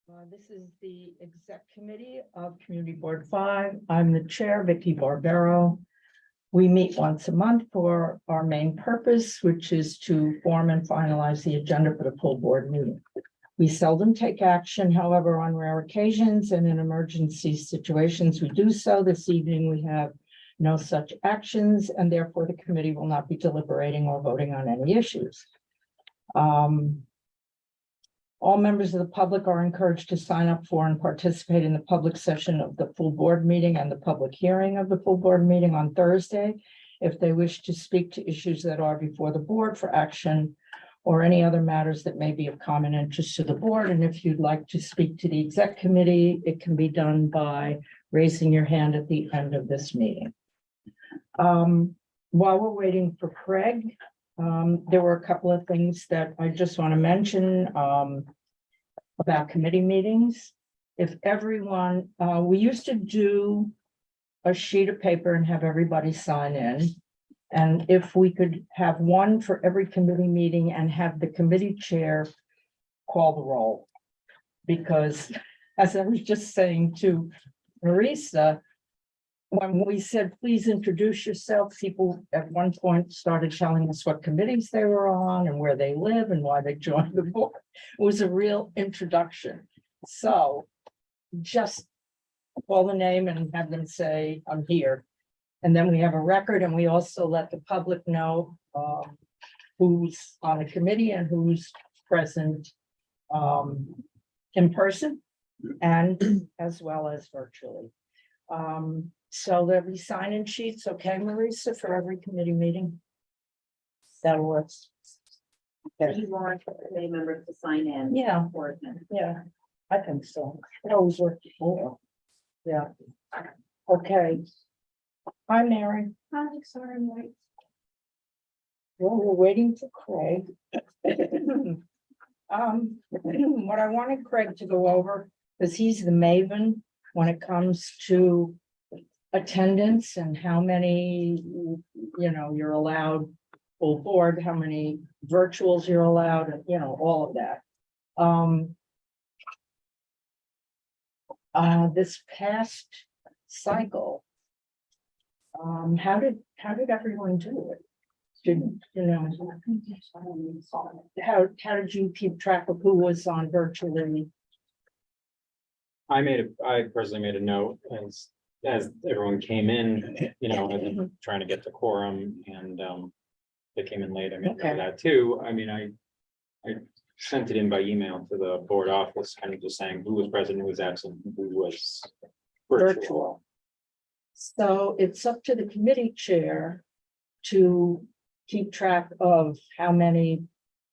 This is the exec committee of Community Board 5. I'm the chair, Vicky Barbero. We meet once a month for our main purpose, which is to form and finalize the agenda for the full board meeting. We seldom take action, however, on rare occasions and in emergency situations, we do so. This evening, we have no such actions, and therefore the committee will not be deliberating or voting on any issues. All members of the public are encouraged to sign up for and participate in the public session of the full board meeting and the public hearing of the full board meeting on Thursday, if they wish to speak to issues that are before the board for action or any other matters that may be of common interest to the board. And if you'd like to speak to the exec committee, it can be done by raising your hand at the end of this meeting. While we're waiting for Craig, there were a couple of things that I just want to mention about committee meetings. If everyone, we used to do a sheet of paper and have everybody sign in. And if we could have one for every committee meeting and have the committee chair call the roll. Because as I was just saying to Marisa, when we said, please introduce yourself, people at one point started telling us what committees they were on and where they live and why they joined the board. It was a real introduction. So just call the name and have them say, I'm here. And then we have a record, and we also let the public know who's on the committee and who's present in person and as well as virtually. So there'll be sign-in sheets, okay, Marisa, for every committee meeting? That works. Okay. You want committee members to sign in? Yeah. For them. Yeah, I think so. It always worked before. Yeah. Okay. Hi, Mary. Hi, sorry, I'm late. Well, we're waiting for Craig. What I wanted Craig to go over, because he's the maven when it comes to attendance and how many, you're allowed full board, how many virtuals you're allowed, and all of that. This past cycle, how did everyone do it? How did you keep track of who was on virtually? I personally made a note as everyone came in, and trying to get the quorum, and they came in late. I made note of that too. I mean, I sent it in by email to the board office, kind of just saying who was present, who was absent, who was virtual. So it's up to the committee chair to keep track of how many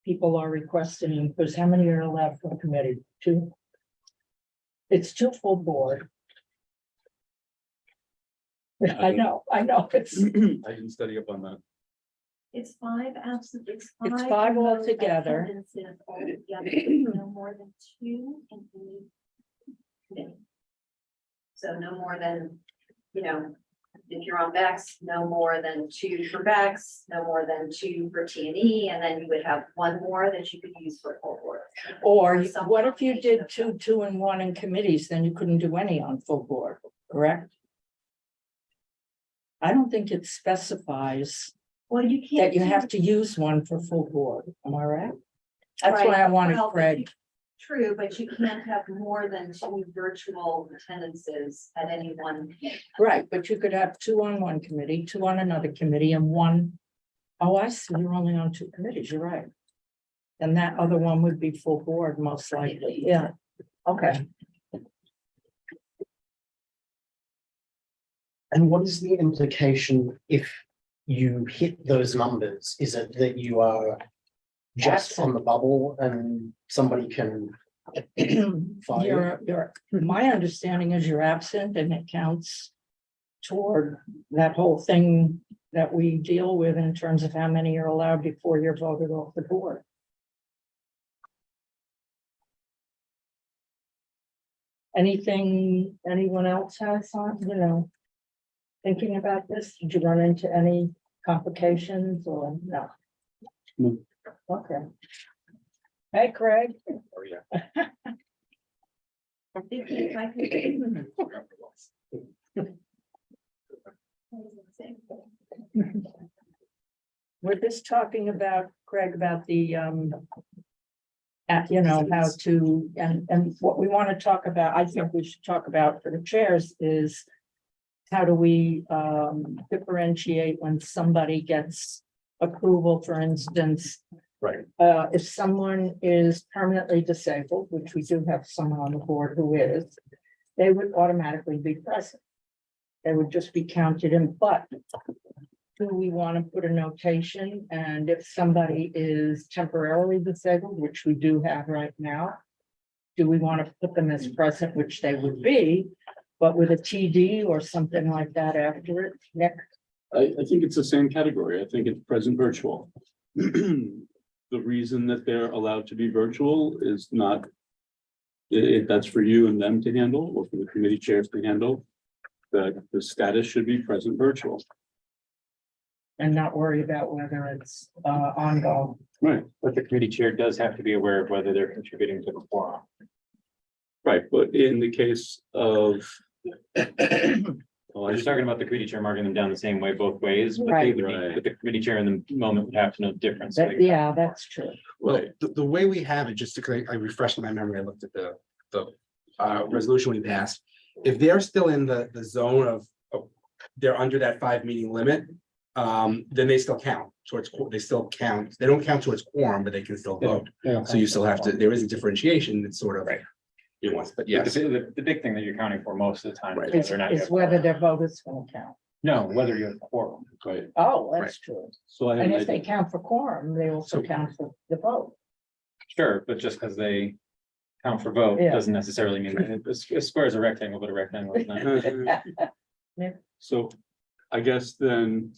people are requesting, because how many are allowed for the committee? 2? It's 2 full board. I know, it's, I didn't study up on that. It's 5 absent. It's It's 5 remote altogether. attendances altogether. No more than 2 in any committee. So no more than, if you're on Bex, no more than 2 for Bex, no more than 2 for T&E, and then you would have 1 more that you could use for full board. or what if you did 2, 2, and 1 in committees, then you couldn't do any on full board, correct? I don't think it specifies Well, you can't. that you do- have to use 1 for full board, am I right? That's Right. why I wanted Well, but Craig. True, but you can't have more than 2 virtual attendances at any one. Right, but you could have 2 on one committee, 2 on another committee, and 1. Oh, I see, you're only on 2 committees, you're right. And that other one would be full board, most likely, yeah, okay. And what is the implication if you hit those numbers? Is it that you are just on the bubble and somebody can fire? My understanding is you're absent and it counts toward that whole thing that we deal with in terms of how many are allowed before you're voted off the board. Anything anyone else has on, thinking about this? Did you run into any complications or no? No. Okay. Hey, Craig. Oh, yeah. If I could- We're just talking about, Greg, about the, you know, how to, and what we want to talk about, I think we should talk about for the chairs is how do we, differentiate when somebody gets approval, for instance, Right. if someone is permanently disabled, which we do have someone on the board who is, they would automatically be present. They would just be counted in, but do we want to put a notation? And if somebody is temporarily disabled, which we do have right now, do we want to put them as present, which they would be, but with a TD or something like that after it? Nick? I think it's the same category. I think it's present virtual. The reason that they're allowed to be virtual is not. That's for you and them to handle, or for the committee chairs to handle. The status should be present virtual. And not worry about whether it's ongoing. Right, But the committee chair does have to be aware of whether they're contributing to the quorum. right. But in the case of. Well, I was talking about the committee chair marking them down the same way both ways, but they Right. would need, but the committee chair in the moment would have to know the difference. Yeah, that's true. Well, Right. the way we have it, just to, I refreshed my memory, I looked at the resolution we passed. If they're still in the zone of, they're under that 5 meeting limit, then they still count towards, they still count, they don't count towards quorum, but they can still vote. So you still have to, there is a differentiation that's sort of nuanced, but yes. The big thing that you're counting for most of the time Right. is whether or not. you Is have whether quorum. their vote is going to count. No, whether you have quorum. Right, Oh, that's true. so I have. And an if they idea. count for quorum, they also So- count for the vote. Sure, but just because they count for vote Yeah. doesn't necessarily mean that a square is a rectangle, but a rectangle is not. So I guess then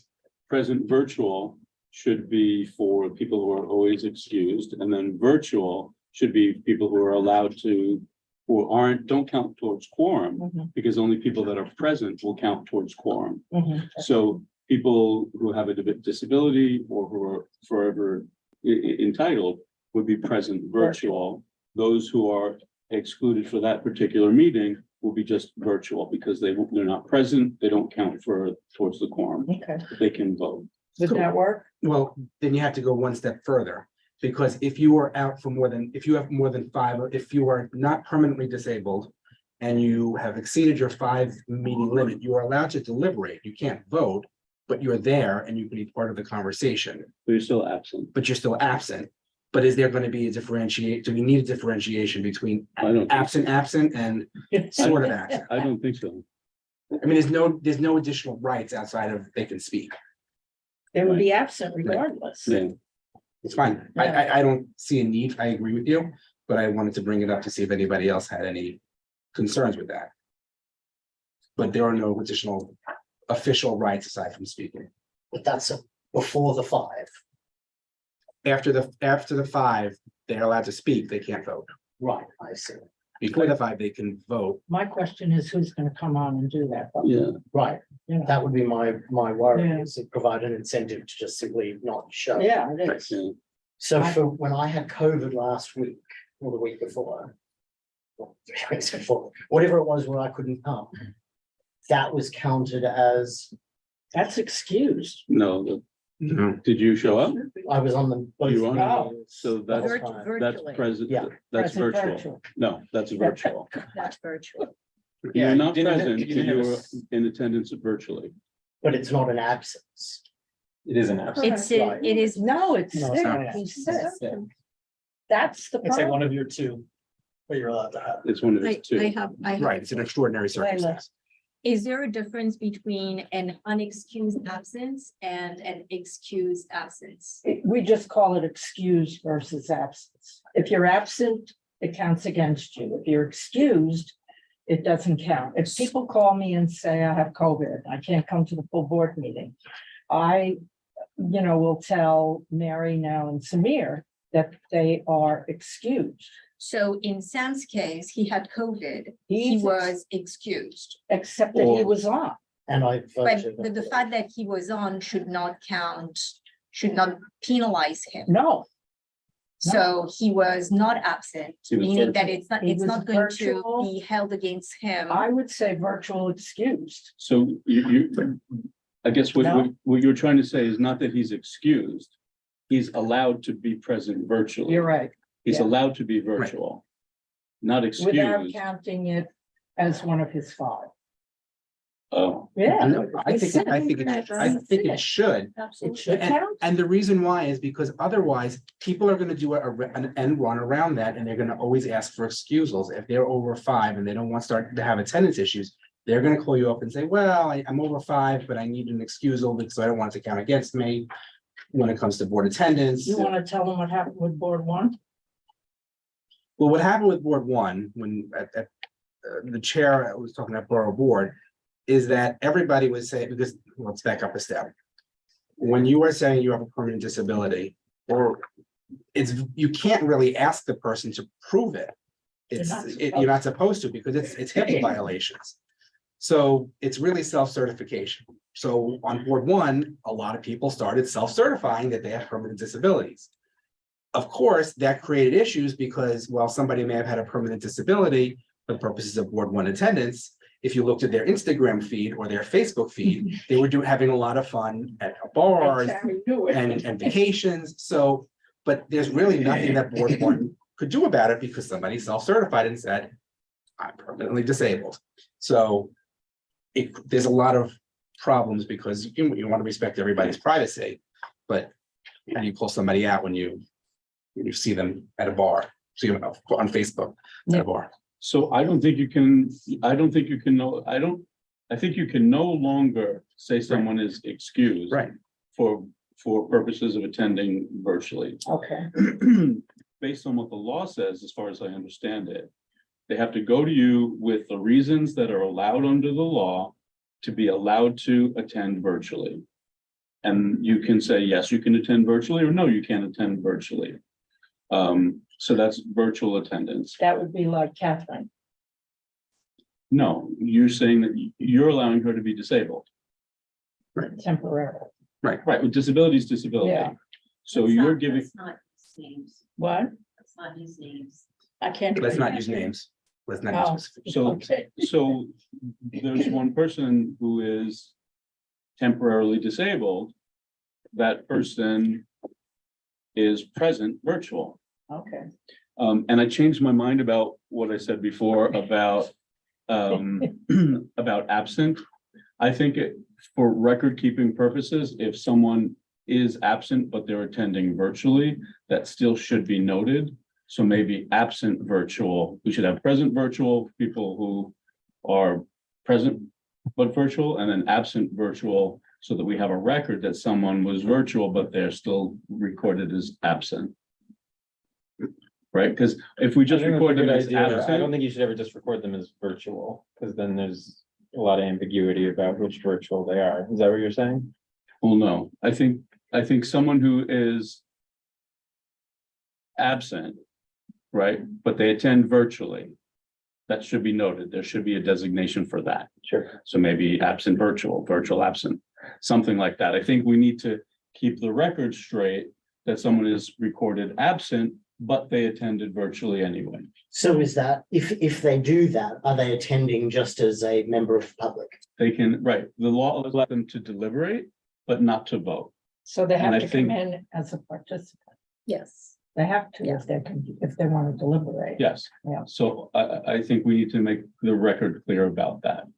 present virtual should be for people who are always excused, and then virtual should be people who are allowed to, who aren't, don't count towards quorum, Mhm, because only people that are present will count towards quorum. mhm. So people who have a disability or who are forever entitled would be present virtual. Those who are excluded for that particular meeting will be just virtual because they're not present, they don't count towards the quorum, Okay, they can vote. would that work? Well, then you have to go one step further, because if you are out for more than, if you have more than 5, or if you are not permanently disabled. And you have exceeded your 5 meeting limit, you are allowed to deliberate, you can't vote, but you're there and you can be part of the conversation, But you're still absent. but you're still absent. But is there going to be a differentiate, do we need a differentiation between I don't, absent and sort of absent? I don't think so. I mean, there's no additional rights outside of they can speak. They would be absent regardless. Yeah, It's fine. I don't see a need. I agree with you, but I wanted to bring it up to see if anybody else had any concerns with that. But there are no additional official rights aside from speaking. But that's before the 5. After the 5, they're allowed to speak, they can't vote. Right, I see. Before the 5, they can vote. My question is, who's going to come on and do that? yeah. Right, You know? that would be my worry, Yeah. is to provide an incentive to just simply not show. Yeah, it is. Yeah. So for when I had COVID last week or the week before. or 3 weeks before, whatever it was where I couldn't come. That was counted as, That's excused. No, No. did you show up? I was on the. both You were? meetings So the whole that's- time. That's present, Yeah. that's Present virtual. No, that's virtual. That's virtual. Yeah, You're not you didn't have- present, you didn't have a you're s- in attendance virtually. But it's not an absence. It is an absent. It's, it is, No, it's No, it's sick. not. He's sick. That's the It's like one problem. of your 2, but you're allowed to have. It's one of I the two. have, Right, it's an extraordinary circumstance. is there a difference between an unexcused absence and an excused absence? We just call it excused versus absence. If you're absent, it counts against you. If you're excused, it doesn't count. If people call me and say I have COVID, I can't come to the full board meeting. I, will tell Mary now and Samir that they are excused. So in Sam's case, he had COVID, he He's was excused. Except that he Or- was on. And I But voted. the fact that he was on should not count, should not penalize him. No, So he was not absent, He was meaning that He it's was not going to virtual. be held against him. I would say virtual excused. So I guess No. what you're trying to say is not that he's excused. He's allowed to be present virtually. You're right, He's yeah. allowed to be virtual, not without excused. counting it as one of his 5. Oh, Yeah. No, I think it should. It should And, count. and the reason why is because otherwise, people are gonna do an end run around that, and they're gonna always ask for excusals. If they're over 5 and they don't want to start to have attendance issues, they're gonna call you up and say, well, I'm over 5, but I need an excusal because I don't want it to count against me. When it comes to board attendance. You want to tell them what happened with board 1? Well, what happened with Board 1, when the chair was talking about Borough Board, is that everybody was saying, because, let's back up a step. When you are saying you have a permanent disability, or you can't really ask the person to prove it. You're not supposed to, because it's HIPAA violations. So it's really self-certification. So on Board 1, a lot of people started self-certifying that they have permanent disabilities. Of course, that created issues because while somebody may have had a permanent disability for the purposes of Board 1 attendance, if you looked at their Instagram feed or their Facebook feed, they were having a lot of fun at bars and vacations. So, but there's really nothing that Board 1 could do about it because somebody self-certified and said, I'm permanently disabled. So there's a lot of problems because you want to respect everybody's privacy, but how do you pull somebody out when you see them at a bar, see them on Facebook at a bar? so I think you can no longer say someone is excused. Right. For purposes of attending virtually. Okay, Based on what the law says, as far as I understand it, they have to go to you with the reasons that are allowed under the law to be allowed to attend virtually. And you can say, yes, you can attend virtually, or no, you can't attend virtually. So that's virtual attendance. that would be like Catherine. No, you're saying that you're allowing her to be disabled, Temporarily. right? With disability is disability. Yeah. So Let's you're not- giving, let's not use names. What? Let's not use names. I can't. Let's not use names. Let's not Oh. use specific. so Okay. So there's one person who is temporarily disabled. That person is present virtual. Okay. And I changed my mind about what I said before about about absent. I think for record keeping purposes, if someone is absent, but they're attending virtually, that still should be noted. So maybe absent virtual, we should have present virtual, people who are present but virtual, and then absent virtual, so that we have a record that someone was virtual, but they're still recorded as absent. Right, because if we I just think that's a record them good as idea. I don't absent, think you should ever just record them as virtual, because then there's a lot of ambiguity about which virtual they are. Is that what you're saying? well, no, I think someone who is absent, right, but they attend virtually, that should be noted. There should be a designation for that. Sure. So maybe absent virtual, virtual absent, something like that. I think we need to keep the record straight that someone is recorded absent, but they attended virtually anyway. So is that, if they do that, are they attending just as a member of the public? They can, right, the law allows them to deliberate, but not to vote. So they have And I to come think- in as a participant. Yes. They have to Yeah. if they want to deliberate. Yes. Yeah. So I think we need to make the record clear about that.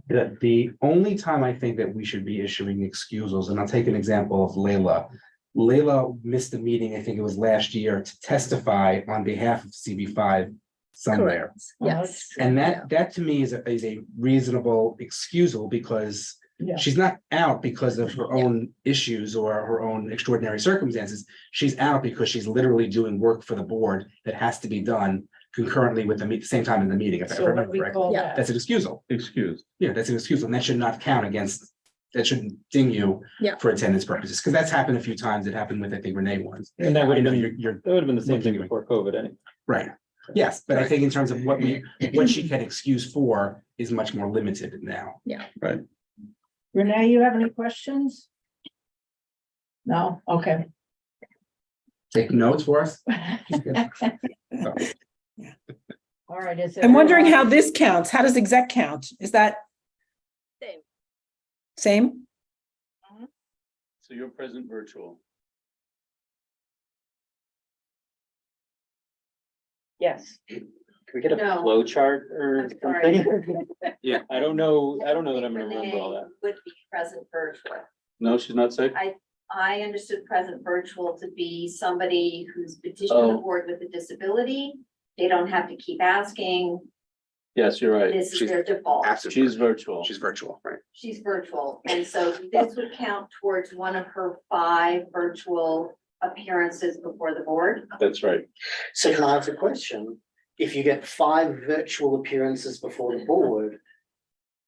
The only time I think that we should be issuing excusals, and I'll take an example of Layla. Layla missed a meeting, I think it was last year, to testify on behalf of CB5 somewhere. Yes. And that to me is a reasonable excusal because Yeah. she's not out because of her own issues or her own extraordinary circumstances. She's out because she's literally doing work for the board that has to be done concurrently with the same time in the meeting, if I So what remember we correctly. call Yeah. that? That's an excusal. Excused. Yeah, that's an excusal, and that should not count against, that shouldn't ding you Yeah. for attendance purposes, because that's happened a few times. It happened with, I think, Renee once. And that I would have know been, you're that would have been the same thing looking- before COVID anyway. right. Yes, but I think in terms of what she can excuse for is much more limited now. Renee, you have any questions? No? Okay. Take notes for us. All right, is I'm wondering how everyone- this counts. How does exec count? Is that Same. same? So you're present virtual. Yes, Can we get a No. flow chart or I'm sorry. something? Yeah, I don't know that I'm gonna remember all that. Would be present virtual. No, she's not sick? I understood present virtual to be somebody who's petitioned the Oh. board with a disability. They don't have to keep asking. Yes, you're right. This is She's their default. Absent. She's virtual. She's virtual, right? She's virtual. And so this would count towards one of her 5 virtual appearances before the board. That's right. So can I ask a question? If you get 5 virtual appearances before the board,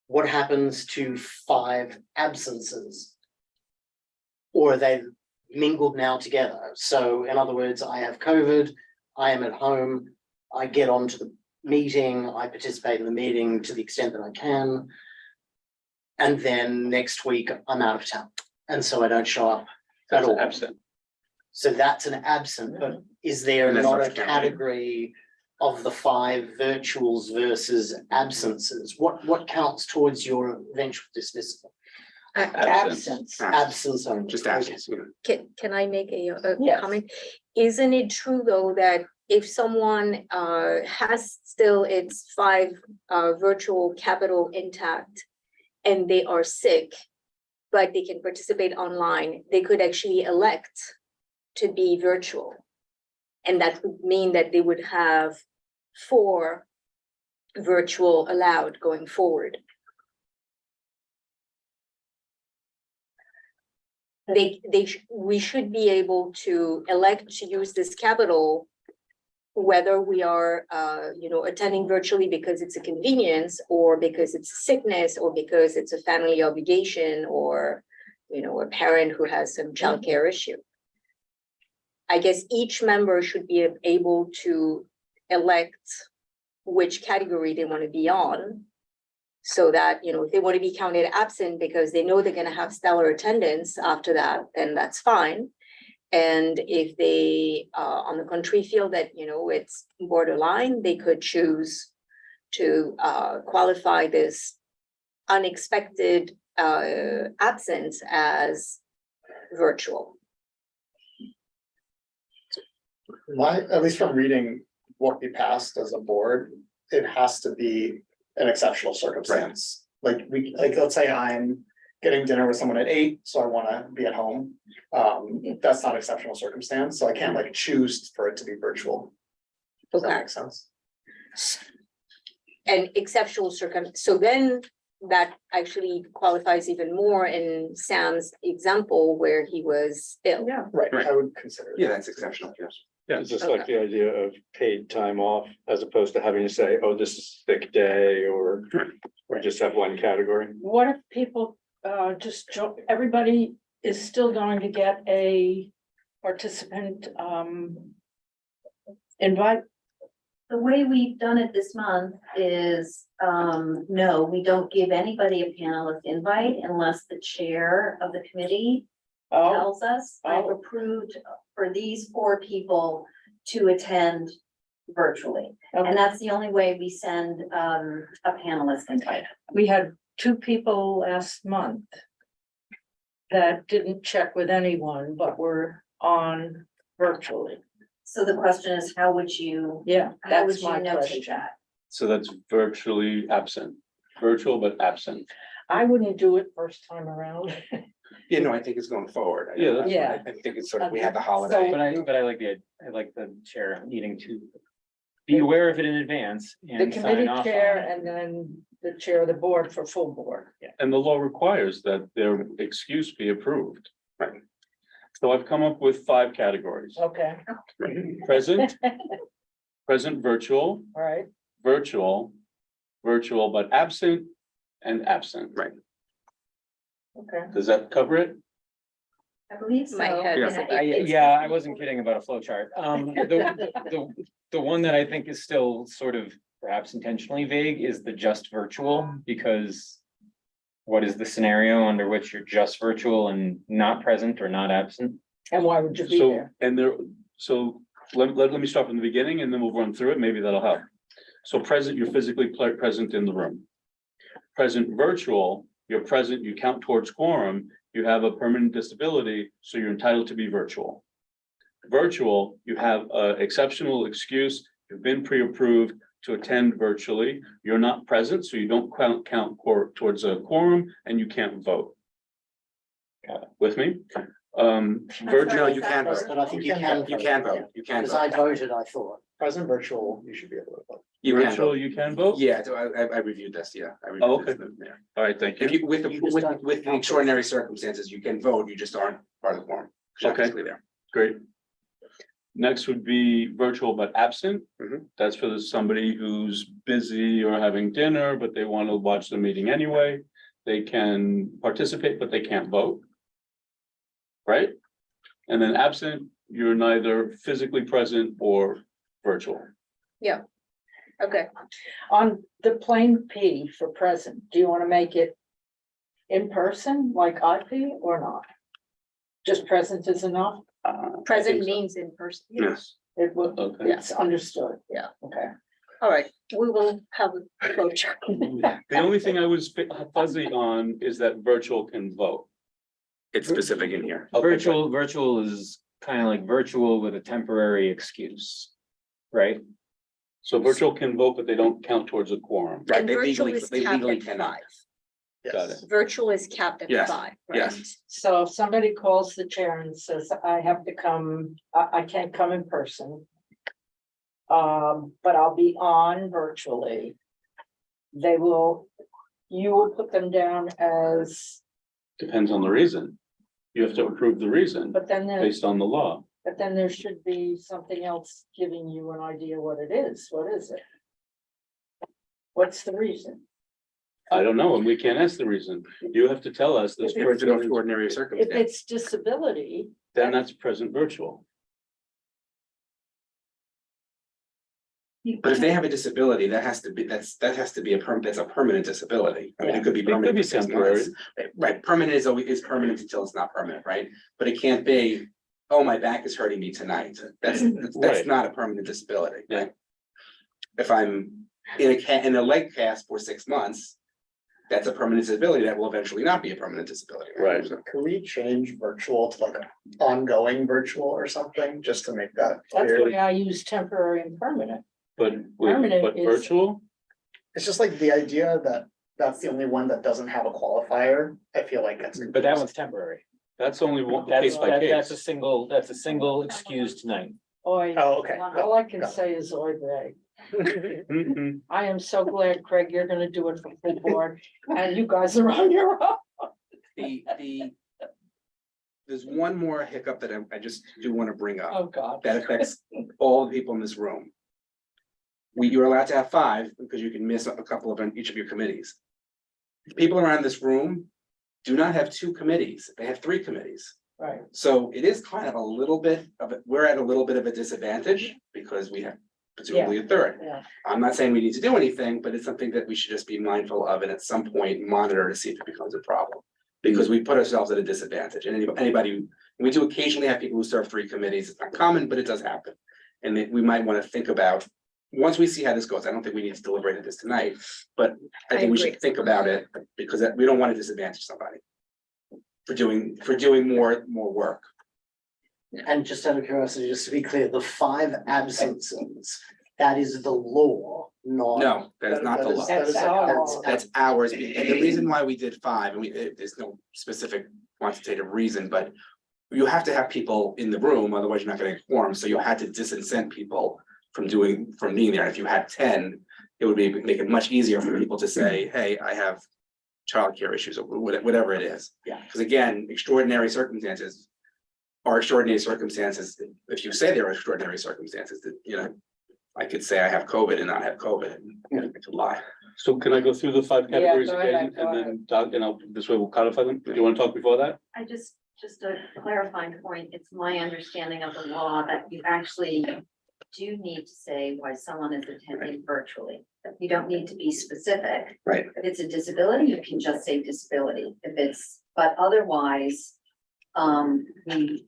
what happens to 5 absences? Or are they mingled now together? So in other words, I have COVID, I am at home, I get onto the meeting, I participate in the meeting to the extent that I can. And then next week I'm out of town, and so I don't show up at That's all. absent. So that's an absent, but is there And that's not not a counted. category of the 5 virtuals versus absences? What counts towards your eventual dismissal? absence. Absence only. Just Okay. absence, yeah. Can I make a Yes. comment? Isn't it true, though, that if someone has still its 5 virtual capital intact and they are sick, but they can participate online, they could actually elect to be virtual. And that would mean that they would have 4 virtual allowed going forward. We should be able to elect to use this capital, whether we are, attending virtually because it's a convenience, or because it's sickness, or because it's a family obligation, or, a parent who has some childcare issue. I guess each member should be able to elect which category they want to be on. So that, if they want to be counted absent because they know they're gonna have stellar attendance after that, then that's fine. And if they, on the contrary, feel that, it's borderline, they could choose to qualify this unexpected absence as virtual. At least from reading what we passed as a board, it has to be an exceptional circumstance. Like let's say I'm getting dinner with someone at 8, so I wanna be at home. That's not exceptional circumstance, so I can't like choose for it to be virtual. Does that Okay. make sense? And exceptional so then that actually qualifies even more in Sam's example where he was ill. Yeah, Right, Right. I would consider. Yeah, that's exceptional, yes. Yeah, It's just like the idea of paid time off as opposed to having to say, oh, this is sick day or just have one category. what if people everybody is still going to get a participant invite? The way we've done it this month is, no, we don't give anybody a panelist invite unless the chair of the committee Oh, tells us, I've Oh. approved for these 4 people to attend virtually. okay. And that's the only way we send a panelist invite. We had 2 people last month that didn't check with anyone, but were on virtually. So the question is, how would you That's my notate question. that? so that's virtually absent, virtual but absent. I wouldn't do it first time around. Yeah, no, I think it's going forward. Yeah, that's Yeah. I think it's sort of, we had the So- holiday. But I like I like the chair needing to be aware of it in advance The and sign committee off on chair it. and then the chair of the board for full board. Yeah. And the law requires that their excuse be approved. Right. So I've come up with 5 categories. Okay, Present, present virtual, all right. virtual, virtual but absent, and absent. Right. Okay. Does that cover it? I believe so. My head And is- I wasn't kidding about a flow chart. The one that I think is still sort of perhaps intentionally vague is the just virtual, because what is the scenario under which you're just virtual and not present or not absent? And why would you be So, there? and there, so let me start from the beginning and then we'll run through it. Maybe that'll help. So present, you're physically present in the room. Present virtual, you're present, you count towards quorum, you have a permanent disability, so you're entitled to be virtual. Virtual, you have an exceptional excuse, you've been pre-approved to attend virtually, you're not present, so you don't count towards a quorum and you can't vote. With me? Virtual, right. you can vote. But I think you You can vote, you can Because I vote. voted, I thought, present virtual, you should be able to vote. You can virtual, vote. you can vote? Yeah, so I reviewed this, yeah. I reviewed Oh, this, okay. yeah. All right, thank If you. you, with the, You just with, don't with the count extraordinary circumstances, you can vote, you just aren't part of the quorum. You're not Okay. physically there. Great. Next would be virtual but absent. Mhm. That's for somebody who's busy or having dinner, but they want to watch the meeting anyway. They can participate, but they can't vote. Right? And then absent, you're neither physically present or virtual. Okay, On the plain P for present, do you want to make it in person like IP or not? Just present is enough? present means in person. Yes. It would, Okay. it's understood. Yeah. Okay. All right, we will have a closure. The only thing I was fuzzy on is that virtual can vote. It's specific in here. Okay, Virtual is kind of like virtual with a temporary excuse, right? So virtual can vote, but they don't count towards a quorum. Right, And they virtual legally, is they capped legally at cannot. 5. Got Yes. it. Virtual is capped at Yes, 5, right? yes. So if somebody calls the chair and says, I have to come, I can't come in person. But I'll be on virtually. You will put them down as, Depends on the reason. You have to approve the reason but then based on the law. there should be something else giving you an idea what it is. What is it? What's the reason? I don't know, and we can't ask the reason. You have to tell us this. If For it's an person is- extraordinary If circumstance. it's disability, Then that's present virtual. But if they have a disability, that has to be, that's a permanent disability. I mean, it could be It could permanent be for 6 temporary. months. Right, permanent is permanent until it's not permanent, right? But it can't be, oh, my back is hurting me tonight. That's Right. not a permanent disability. Yeah. If I'm in a leg cast for 6 months, that's a permanent disability that will eventually not be a permanent disability. Right. So- Can we change virtual to like an ongoing virtual or something, just to make that that's clear? why I use temporary and permanent. But Permanent is- virtual, It's just like the idea that that's the only one that doesn't have a qualifier, I feel like that's. But that one's temporary. that's only one That's, case by that's a case. single excuse tonight. Oi, Oh, okay. all I can say is oy vey. Mhm. I am so glad, Craig, you're gonna do it for full board, and you guys are on your own. There's one more hiccup that I just do want to bring up. Oh, God. That affects all the people in this room. You're allowed to have 5 because you can miss a couple of each of your committees. People around this room do not have 2 committees, they have 3 committees. Right, So it is kind of a little bit of, we're at a little bit of a disadvantage because we have presumably a 3rd. yeah. I'm not saying we need to do anything, but it's something that we should just be mindful of and at some point monitor to see if it becomes a problem. Because we put ourselves at a disadvantage and anybody, we do occasionally have people who serve 3 committees. It's not common, but it does happen. And we might want to think about, once we see how this goes, I don't think we need to deliberate this tonight, but I think we should agree. think about it because we don't want to disadvantage somebody. For doing more work. And just out of curiosity, just to be clear, the 5 absences, that is the law, not. No, that is not the law. That's our law. That's ours, and the reason why we did 5, and there's no specific quantitative reason, but. You have to have people in the room, otherwise you're not gonna get quorum, so you had to disincent people from being there, if you had 10. It would make it much easier for people to say, hey, I have childcare issues, or whatever it is. Yeah. Because again, extraordinary circumstances are extraordinary circumstances, if you say there are extraordinary circumstances, that, I could say I have COVID and not have COVID, and I could lie. So can I go through the 5 categories go ahead, again, go and then Doug, this way we'll codify them? Do you want to talk before that? I just a clarifying point, it's my understanding of the law that you actually do need to say why someone is attending virtually. You don't need to be specific. Right. If it's a disability, you can just say disability. But otherwise, we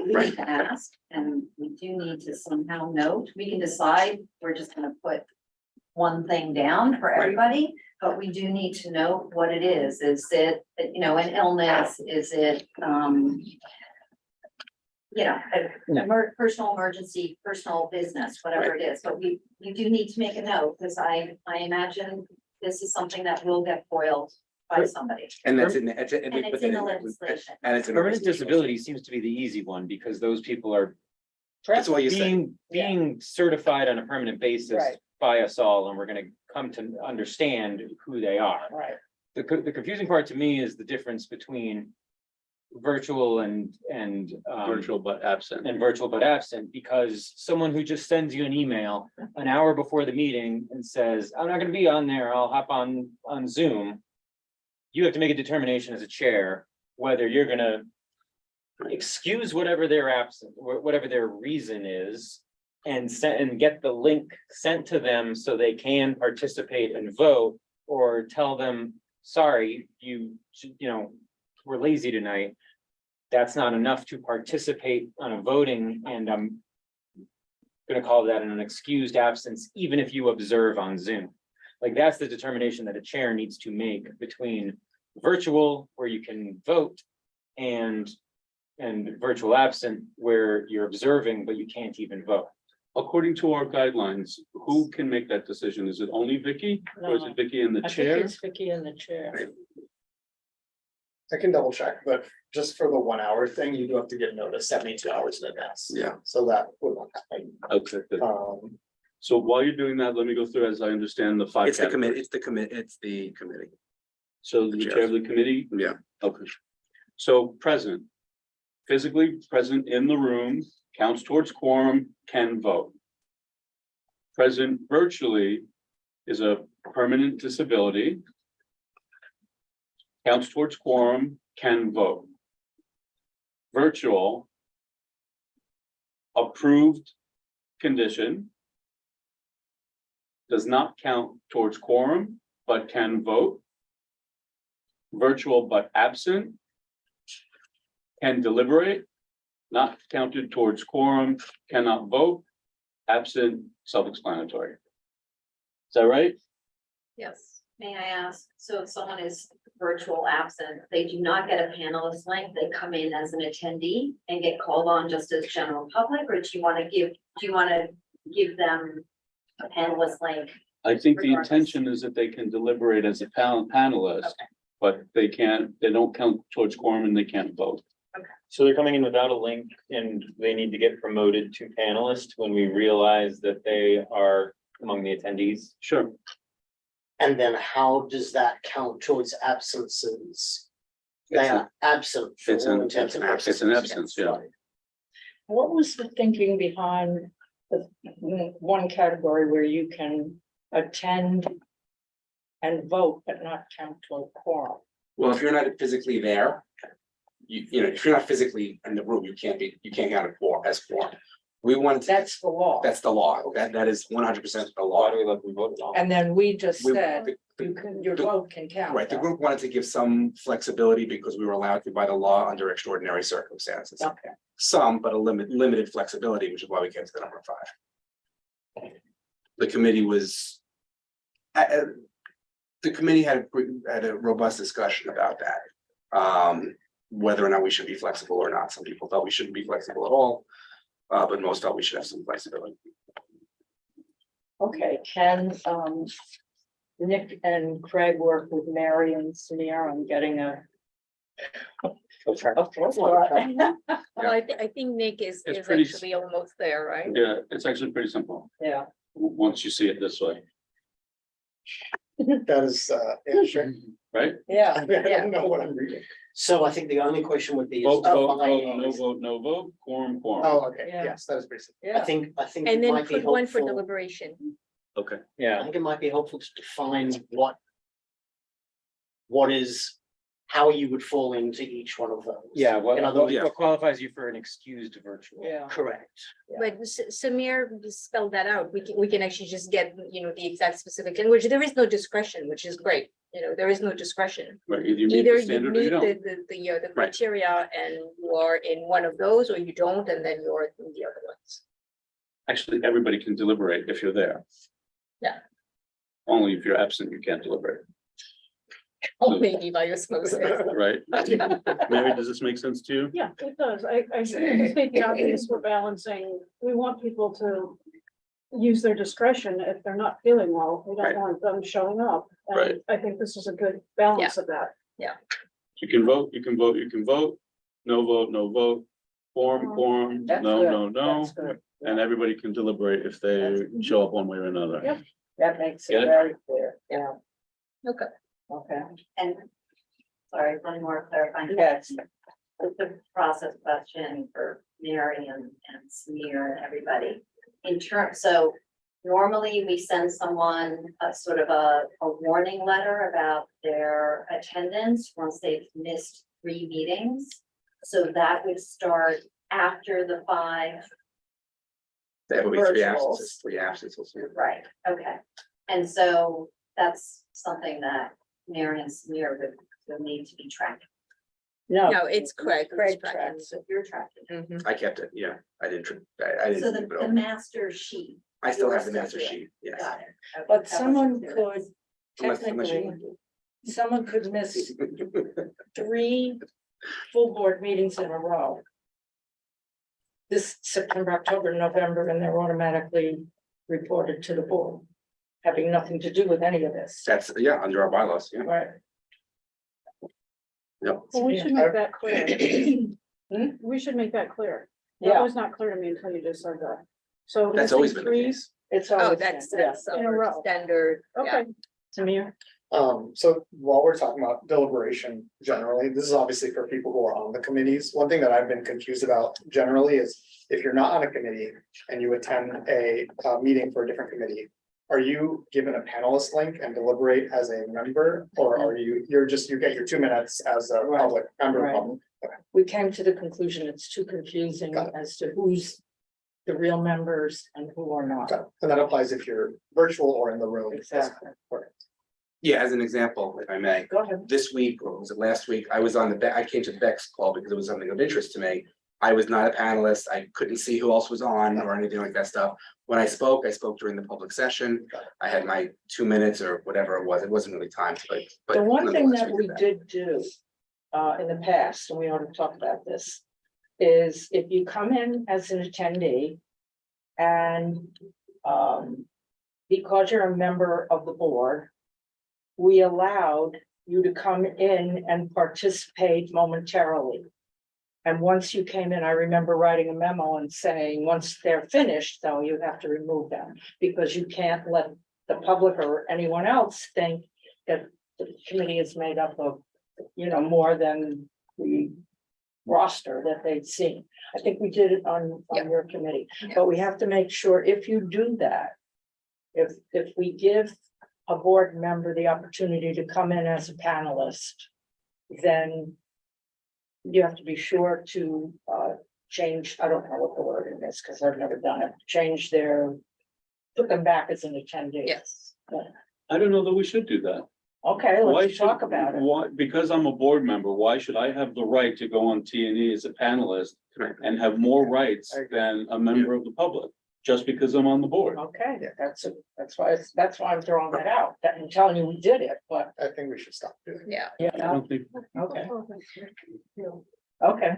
need to ask, and we do need to somehow note, we can decide, we're just gonna put one thing down for everybody, but we do need to know what it is. Is it, you know, an illness? Is it, you know, personal emergency, personal business, whatever it is, but we do need to make a note, because I imagine this is something that will get foiled by somebody. And that's in, it's And it's in the legislation. And it's in the Permanent resolution. disability seems to be the easy one because those people are That's what you say. being certified on a permanent basis Right. by us all, and we're gonna come to understand who they are. Right. The confusing part to me is the difference between virtual and Virtual but absent. and virtual but absent, because someone who just sends you an email an hour before the meeting and says, I'm not gonna be on there, I'll hop on Zoom. You have to make a determination as a chair, whether you're gonna excuse whatever their absent, whatever their reason is. And get the link sent to them so they can participate and vote, or tell them, sorry, you know, we're lazy tonight. That's not enough to participate on a voting, and I'm gonna call that an excused absence, even if you observe on Zoom. Like, that's the determination that a chair needs to make between virtual, where you can vote, and virtual absent, where you're observing, but you can't even vote. According to our guidelines, who can make that decision? Is it only Vicky? Or is it Vicky and the chair? Vicky in the chair. I can double check, but just for the 1 hour thing, you do have to get notice 72 hours in advance. Yeah. So that would not happen. Okay, good. Um, So while you're doing that, let me go through, as I understand, the five. It's the categories. committee, it's the committee. So the chair of the committee? Yeah. Okay. So present, physically present in the room, counts towards quorum, can vote. Present virtually is a permanent disability. Counts towards quorum, can vote. Virtual. Approved condition. Does not count towards quorum, but can vote. Virtual but absent. Can deliberate. Not counted towards quorum, cannot vote. Absent, self-explanatory. Is that right? Yes, may I ask, so if someone is virtual absent, they do not get a panelist link, they come in as an attendee and get called on just as general public, or do you want to give them a panelist link? I think the Regardless. intention is that they can deliberate as a panelist, Okay. but they don't count towards quorum and they can't vote. So they're coming in without a link, and they need to get promoted to panelist when we realize that they are among the attendees. Sure. And then how does that count towards absences? They are absent. for It's all an- intents and it's an purposes. absence, yeah. What was the thinking behind the one category where you can attend and vote but not count toward quorum? Well, if you're not physically there, you know, if you're not physically in the room, you can't count it for as quorum. We wanted to, That's the law. that's the law, that is 100% the Why law. do we let them vote at all? And then we just We- said, the- you can, your vote can count. Right, the group wanted to give some flexibility because we were allowed to by the law under extraordinary circumstances. Okay, Some, but a limited flexibility, which is why we came to the number 5. The committee was. The committee had a robust discussion about that. Whether or not we should be flexible or not. Some people thought we shouldn't be flexible at all. But most thought we should have some flexibility. okay, can Nick and Craig work with Mary and Samir on getting a. Well, I think Nick is It's pretty- actually almost there, right? Yeah, it's actually pretty simple, Yeah, once you see it this way, that is, yeah, sure. right? yeah, I don't know what I'm reading. So I think the only question would be. is Vote, vote, vote, defining- no vote, no vote, quorum, quorum. Oh, okay, Yeah. yes, that is pretty simple. yeah. I think. And it then might be put one for helpful- deliberation. Okay, I Yeah, think it might be helpful to define what is, how you would fall into each one of those. yeah, In other words, what qualifies you for an excused virtual? Yeah, correct. But Samir spelled that out. We can actually just get, you know, the exact specific language. There is no discretion, which is great. there is no discretion. Right, either you meet Either the you standard or you meet don't. the Right. criteria and you are in one of those, or you don't, and then you're in the other ones. Actually, everybody can deliberate if you're there. Yeah. Only if you're absent, you can't deliberate, Oh, maybe by osmosis. right? Mary, does this make sense to you? Yeah, it does. I think the obvious, we're balancing, we want people to use their discretion if they're not feeling well. We Right. don't want them showing up. And Right. I think this is a good balance of that. You can vote, you can vote, you can vote, no vote, no vote, quorum, That's no, good. no, no. That's good. And everybody can deliberate if they show up one way or another. Yep. That makes Get it it? very clear, yeah, Okay. okay. And, sorry, one more clarifying. Yes. It's a process question for Mary and Samir and everybody. In terms, so normally we send someone a sort of a warning letter about their attendance once they've missed 3 meetings. So that would start after the 5, That would be Virtuals. 3 absences. Yeah. right, okay. And so that's something that Mary and Samir would need to be tracking. No. No, it's Craig. who's Craig tracking. tracks it. So you're tracking. Mhm. I kept it, yeah, I didn't, I So didn't, the but master sheet. I still have yours the master is- sheet, yes. Got it. Okay, But that someone was- could Unless you technically, want to. someone could miss 3 full board meetings in a row. This September, October, November, and they're automatically reported to the board, having nothing to do with any of this. That's, yeah, under our bylaws, yeah. Right. Well, we should make that clear. We should make that clear. That Yeah, was not clear to me until you just said that. So. That's always been missing the 3, case. it's Oh, always, that's, yeah. that's In a our row. standard. Yeah. Okay, Samir? So while we're talking about deliberation generally, this is obviously for people who are on the committees. One thing that I've been confused about generally is if you're not on a committee and you attend a meeting for a different committee, are you given a panelist link and deliberate as a member, or are you, you get your 2 minutes as a Right. public member? of Right. public? We came to the conclusion it's too confusing Got it. as to who's the real members and who are not. Got it. And that applies if you're virtual or in the room. Exactly. Yeah, as an example, if I may, Go ahead. this week, or was it last week, I was on I came to the Bex call because it was something of interest to me. I was not a panelist, I couldn't see who else was on or anything like that stuff. When I spoke during the public session. I had my 2 minutes or whatever it wasn't really timed, but. The one thing nonetheless, that we did did do in the past, and we ought to talk about this, is if you come in as an attendee and because you're a member of the board, we allowed you to come in and participate momentarily. And once you came in, I remember writing a memo and saying, once they're finished, though, you have to remove them, because you can't let the public or anyone else think that the committee is made up of, more than the roster that they'd seen. I think we did it on your committee, but we have to make sure if you do that, if we give a board member the opportunity to come in as a panelist, then you have to be sure to change, I don't know what the word is, because I've never done it, put them back as an attendee. Yes. I don't know that we should do that. Okay, Why let's should- talk about it. Why, because I'm a board member, why should I have the right to go on T&E as a panelist Right. and have more rights than a member of the public? Just because I'm on the board? Okay, that's why I'm throwing that out, that I'm telling you we did it, but, I think we should stop doing Yeah. I yeah, don't think, okay, okay.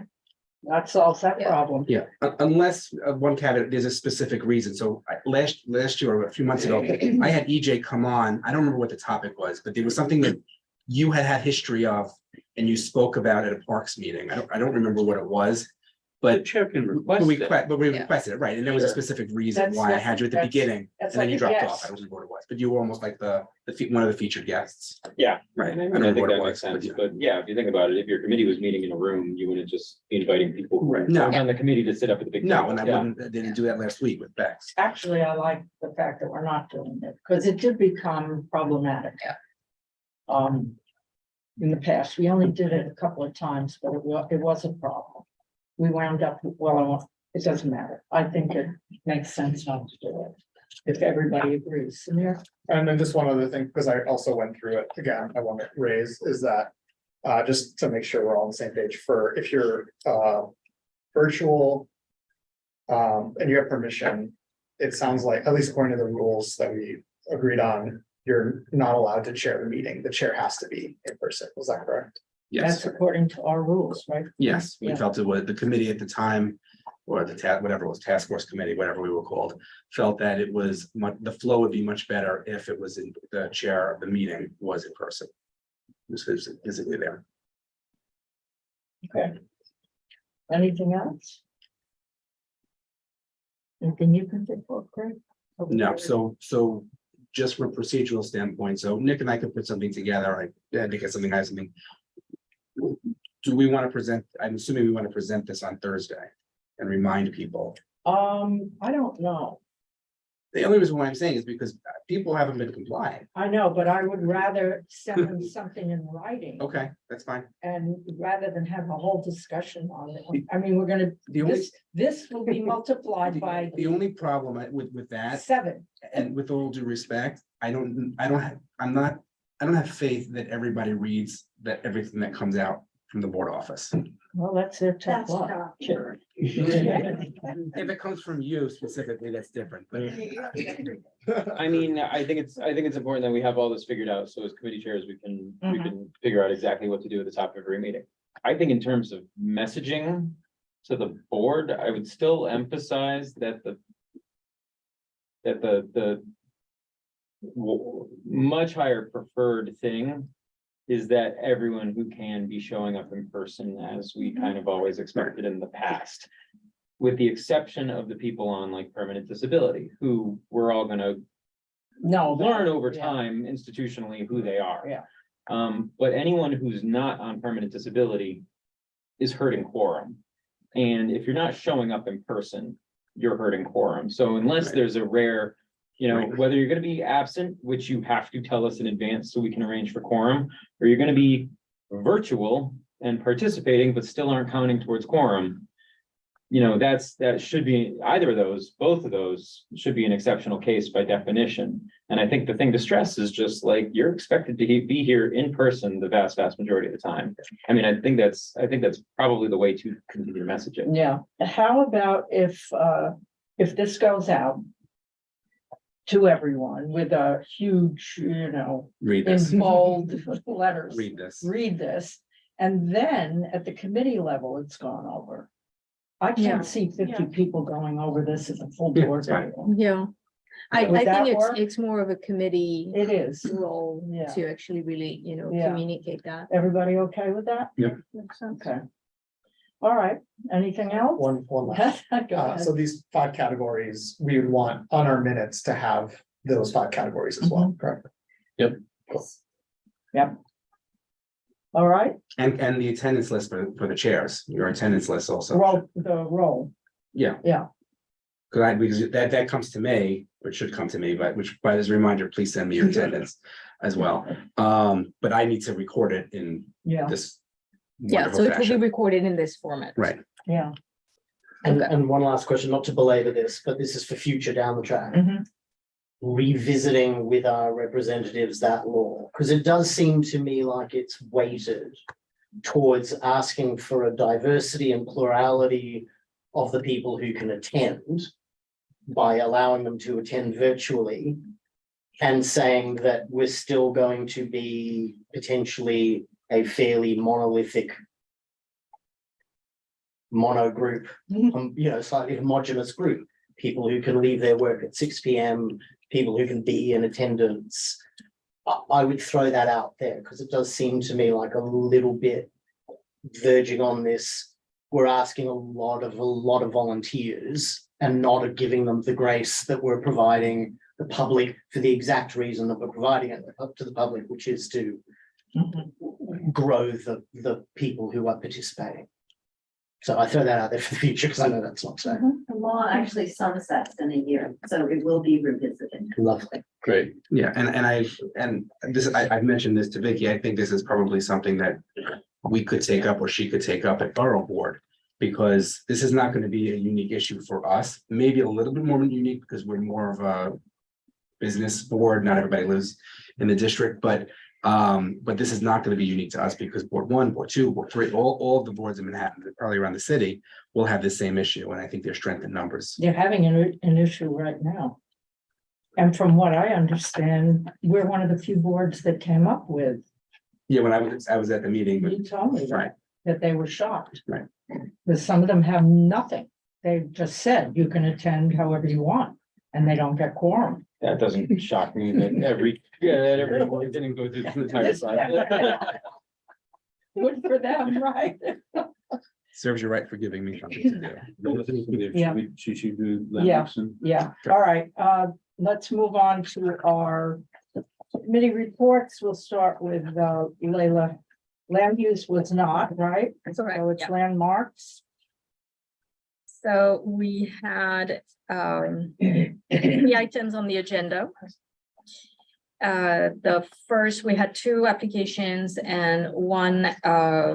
That solves that Yeah. problem. Yeah, unless one caveat, there's a specific reason. So last year or a few months ago, I had EJ come on. I don't remember what the topic was, but there was something that you had history of and you spoke about at a Parks meeting. I don't remember what it was, the but chair can request it. but we Yeah. requested it, right? And there was a specific reason That's- why I had you at the that's- beginning, that's and then like you a dropped guest. off. I don't remember what it was, but you were almost like one of the featured guests. Yeah. Right. I I don't mean, I remember think what it that makes was, but sense, yeah. but yeah, if you think about it, if your committee was meeting in a room, you wouldn't just be inviting people who were No. on the committee to sit up at the big. No, table. and I didn't do that last week with Bex. Actually, I like the fact that we're not doing it, because it did become problematic. Yeah. In the past, we only did it a couple of times, but it was a problem. We wound up, it doesn't matter. I think it makes sense not to do it. if everybody agrees. Samir? And then just one other thing, because I also went through it again, I want to raise is that. Just to make sure we're all on the same page for if you're virtual. And you have permission, it sounds like, at least according to the rules that we agreed on, you're not allowed to chair the meeting. The chair has to be in person. Was that correct? Yes, That's according to our rules, right? yes, we Yeah. felt it was the committee at the time, or whatever it was, task force committee, whatever we were called, felt that it was the flow would be much better if it was in the chair of the meeting was in person. This is physically there. Okay. Anything else? Anything you can think of, Craig? No, so just from a procedural standpoint, so Nick and I could put something together, I think it's something I have something. Do we want to present, I'm assuming we want to present this on Thursday and remind people. I don't know. The only reason why I'm saying is because people haven't been complying. I know, but I would rather send them something in writing. Okay, that's fine. And rather than have a whole discussion on it, I mean, we're gonna, The only, this will be multiplied by the only problem with that, 7. and with all due respect, I don't have faith that everybody reads that everything that comes out from the board office. Well, that's their tough That's luck. tough. Sure. If it comes from you specifically, that's different, but. I mean, I think it's important that we have all this figured out, so as committee chairs, we can figure out exactly what to do at the top of every meeting. I think in terms of messaging to the board, I would still emphasize that the much higher preferred thing is that everyone who can be showing up in person, as we kind of always expected in the past. With the exception of the people on like permanent disability, who we're all gonna learn over time institutionally who they are. Yeah. But anyone who's not on permanent disability is hurting quorum. And if you're not showing up in person, you're hurting quorum. So unless there's a rare, whether you're gonna be absent, which you have to tell us in advance so we can arrange for quorum, or you're gonna be virtual and participating, but still aren't counting towards quorum. That should be either of those, both of those should be an exceptional case by definition. And I think the thing to stress is just like, you're expected to be here in person the vast majority of the time. I mean, I think that's probably the way to continue to message it. Yeah. How about if this goes out to everyone with a huge, Read this, in bold letters, read this. read this, and then at the committee level, it's gone over. I Yeah. can't see 50 Yeah. people going over this as a full Yeah, board. it's fine. meeting. Yeah. Would I that think work? it's more of a committee It is. role Yeah. to actually really, Yeah. communicate that. Everybody okay with that? Makes sense. Okay. All right, anything else? One last. Go ahead. So these 5 categories, we would want on our minutes to have those 5 categories as well, correct? All right, And the attendance list for the chairs, your attendance list also. roll. Yeah. Yeah. Because that comes to me, or it should come to me, but as a reminder, please send me your attendance as well. But I need to record it in Yeah, this. Yeah, wonderful so it will be fashion. recorded in this format. Right. yeah. And one last question, not to belabor this, but this is for future down the track. Mhm. Revisiting with our representatives that law, because it does seem to me like it's weighted towards asking for a diversity and plurality of the people who can attend by allowing them to attend virtually and saying that we're still going to be potentially a fairly monolithic mono group, slightly homogenous group, people who can leave their work at 6 p.m, people who can be in attendance. I would throw that out there because it does seem to me like a little bit verging on this. We're asking a lot of volunteers and not giving them the grace that we're providing the public for the exact reason that we're providing it up to the public, which is to grow the people who are participating. So I throw that out there for the future because I know that's not so. The law actually sunsets in a year, so it will be revisited. Lovely. Great. Yeah, I've mentioned this to Vicky. I think this is probably something that we could take up or she could take up at Borough Board. Because this is not gonna be a unique issue for us, maybe a little bit more unique because we're more of a business board, not everybody lives in the district, but this is not gonna be unique to us because Board 1, Board 2, Board 3, all of the boards in Manhattan, probably around the city, will have the same issue, and I think there's strength in numbers. They're having an issue right now. And from what I understand, we're one of the few boards that came up with, Yeah, when I was at the meeting, but you told me Right. that they were shocked. Right. Because some of them have nothing. They just said you can attend however you want, and they don't get quorum. That doesn't shock me that every board didn't go through the entire cycle. Good for them, right? serves you right for giving me something to do. Yeah. She should do Yeah. that. and- Yeah, all right, let's move on to our committee reports. We'll start with Leila. Land use was not, right? Correct, So it's yeah. landmarks. So we had 3 items on the agenda. The first, we had 2 applications and 1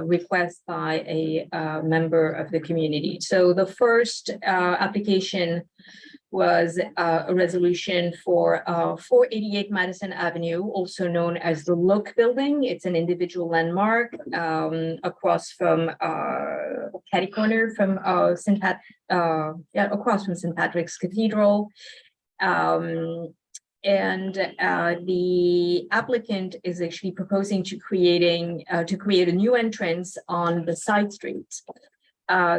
request by a member of the community. So the first application was a resolution for 488 Madison Avenue, also known as the Look Building. It's an individual landmark across from catty corner from across from St. Patrick's Cathedral. And the applicant is actually proposing to create a new entrance on the side street.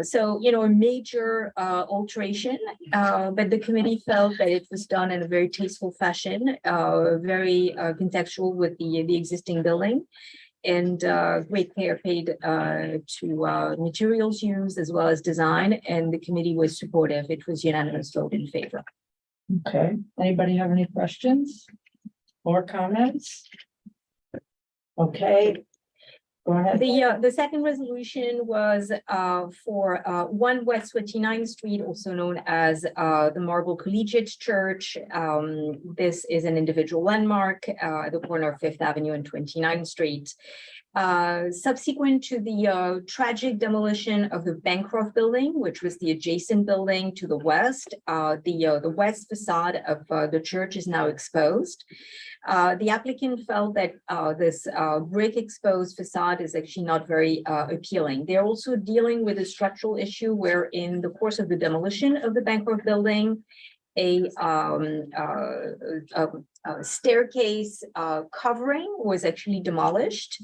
So, a major alteration, but the committee felt that it was done in a very tasteful fashion, very contextual with the existing building. And great care paid to materials used as well as design, and the committee was supportive. It was unanimous vote in favor. Okay, anybody have any questions or comments? Okay. Go ahead. The second resolution was for 1 West 29th Street, also known as the Marble Collegiate Church. This is an individual landmark at the corner of 5th Avenue and 29th Street. Subsequent to the tragic demolition of the Bancroft building, which was the adjacent building to the west, the west facade of the church is now exposed. The applicant felt that this brick exposed facade is actually not very appealing. They're also dealing with a structural issue where in the course of the demolition of the Bancroft building, a staircase covering was actually demolished.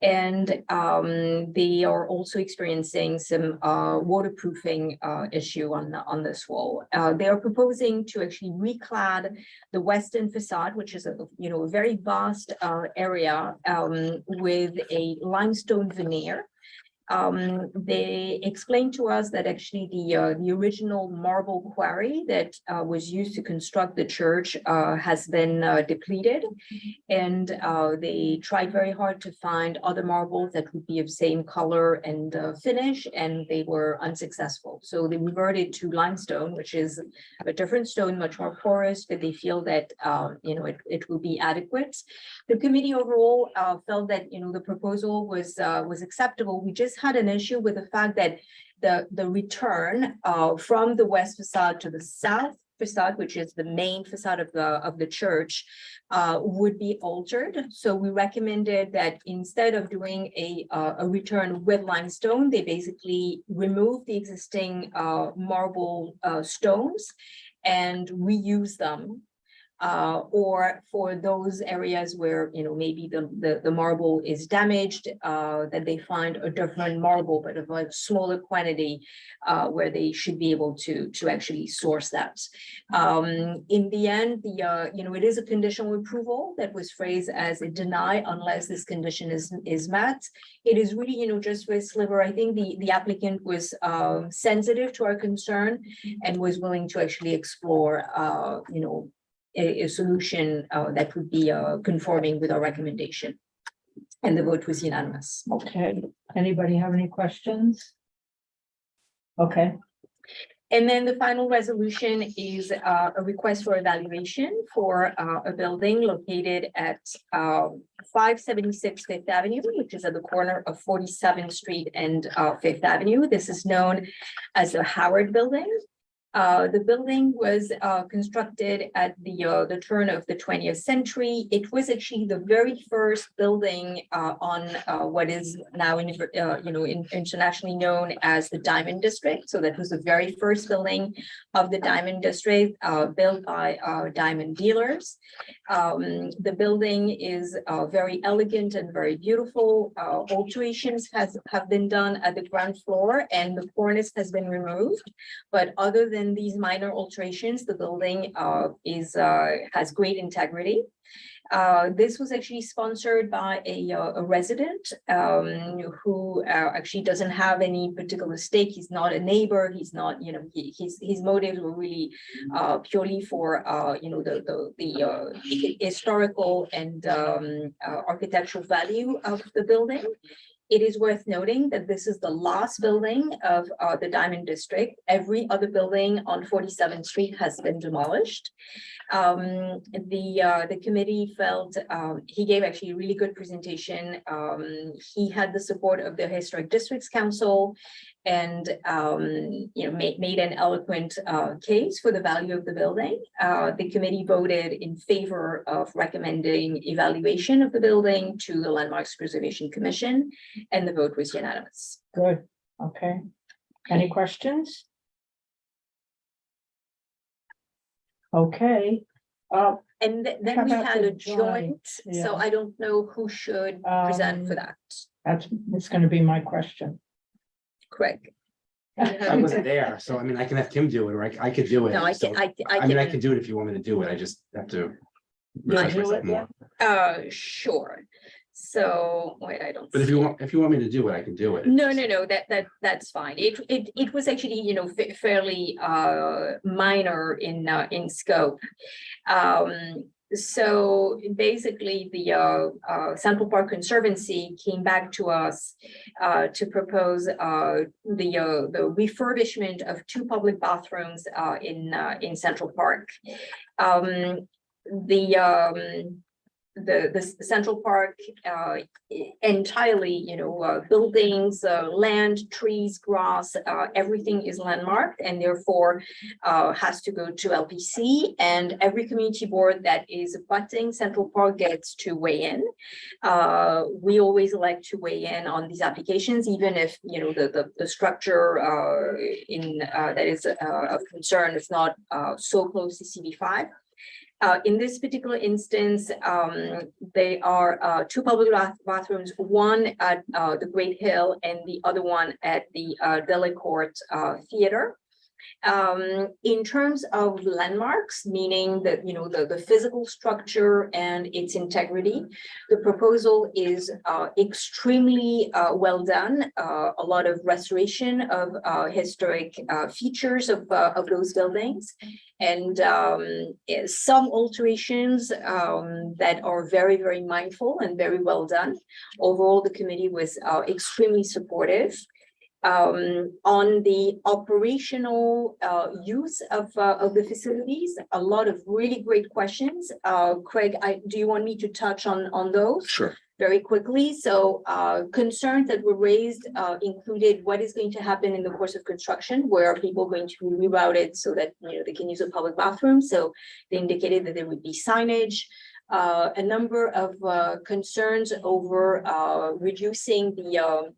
And they are also experiencing some waterproofing issue on this wall. They are proposing to actually reclad the western facade, which is a very vast area with a limestone veneer. They explained to us that actually the original marble quarry that was used to construct the church has been depleted, and they tried very hard to find other marbles that would be of same color and finish, and they were unsuccessful. So they reverted to limestone, which is a different stone, much more porous, but they feel that it will be adequate. The committee overall felt that the proposal was acceptable. We just had an issue with the fact that the return from the west facade to the south facade, which is the main facade of the church, would be altered. So we recommended that instead of doing a return with limestone, they basically remove the existing marble stones and reuse them. Or for those areas where maybe the marble is damaged, that they find a different marble but of a smaller quantity, where they should be able to actually source that. In the end, it is a conditional approval that was phrased as a deny unless this condition is met. It is really just for a sliver. I think the applicant was sensitive to our concern and was willing to actually explore a solution that would be conforming with our recommendation. And the vote was unanimous. Okay, anybody have any questions? Okay, And then the final resolution is a request for evaluation for a building located at 576 Fifth Avenue, which is at the corner of 47th Street and Fifth Avenue. This is known as the Howard Building. The building was constructed at the turn of the 20th century. It was actually the very first building on what is now internationally known as the Diamond District. So that was the very first building of the Diamond District built by diamond dealers. The building is very elegant and very beautiful. Alterations have been done at the ground floor, and the cornice has been removed. But other than these minor alterations, the building has great integrity. This was actually sponsored by a resident who actually doesn't have any particular stake. He's not a neighbor. He's not, his motives were really purely for the historical and architectural value of the building. It is worth noting that this is the last building of the Diamond District. Every other building on 47th Street has been demolished. The committee felt he gave actually a really good presentation. He had the support of the Historic Districts Council and made an eloquent case for the value of the building. The committee voted in favor of recommending evaluation of the building to the Landmarks Preservation Commission, and the vote was unanimous. Good, okay. Any questions? Okay. And then How we about had the a joint, yeah. so I don't know who should present for that. That's gonna be my question. Craig? I wasn't there, so I mean, I can have Kim do it, or I could do it. No, I so- can, I mean, I can do it if you want me to do it. I just have to. refresh do myself it, more. Sure. So, wait, I don't. But if see you it. want, if you want me to do it, I can do it. No, that's fine. It was actually, fairly minor in scope. So basically the Central Park Conservancy came back to us to propose the refurbishment of 2 public bathrooms in Central Park. The Central Park entirely, buildings, land, trees, grass, everything is landmarked and therefore has to go to LPC, and every community board that is abutting Central Park gets to weigh in. We always like to weigh in on these applications, even if, the structure that is of concern is not so close to CB5. In this particular instance, they are 2 public bathrooms, one at the Great Hill and the other one at the Delacorte Theater. In terms of landmarks, meaning that, the physical structure and its integrity, the proposal is extremely well done. A lot of restoration of historic features of those buildings, and some alterations that are very, very mindful and very well done. Overall, the committee was extremely supportive. On the operational use of the facilities, a lot of really great questions. Craig, do you want me to touch on those? Sure. Very quickly. So concerns that were raised included what is going to happen in the course of construction, where are people going to be rerouted so that they can use a public bathroom. So they indicated that there would be signage. A number of concerns over reducing the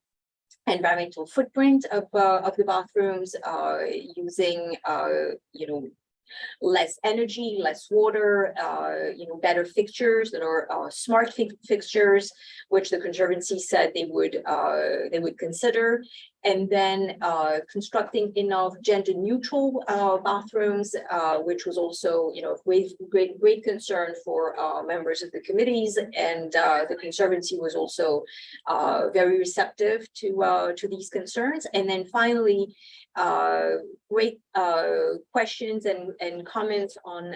environmental footprint of the bathrooms, using less energy, less water, better fixtures that are smart fixtures, which the Conservancy said they would consider. And then constructing enough gender neutral bathrooms, which was also, great concern for members of the committees. And the Conservancy was also very receptive to these concerns. And then finally, great questions and comments on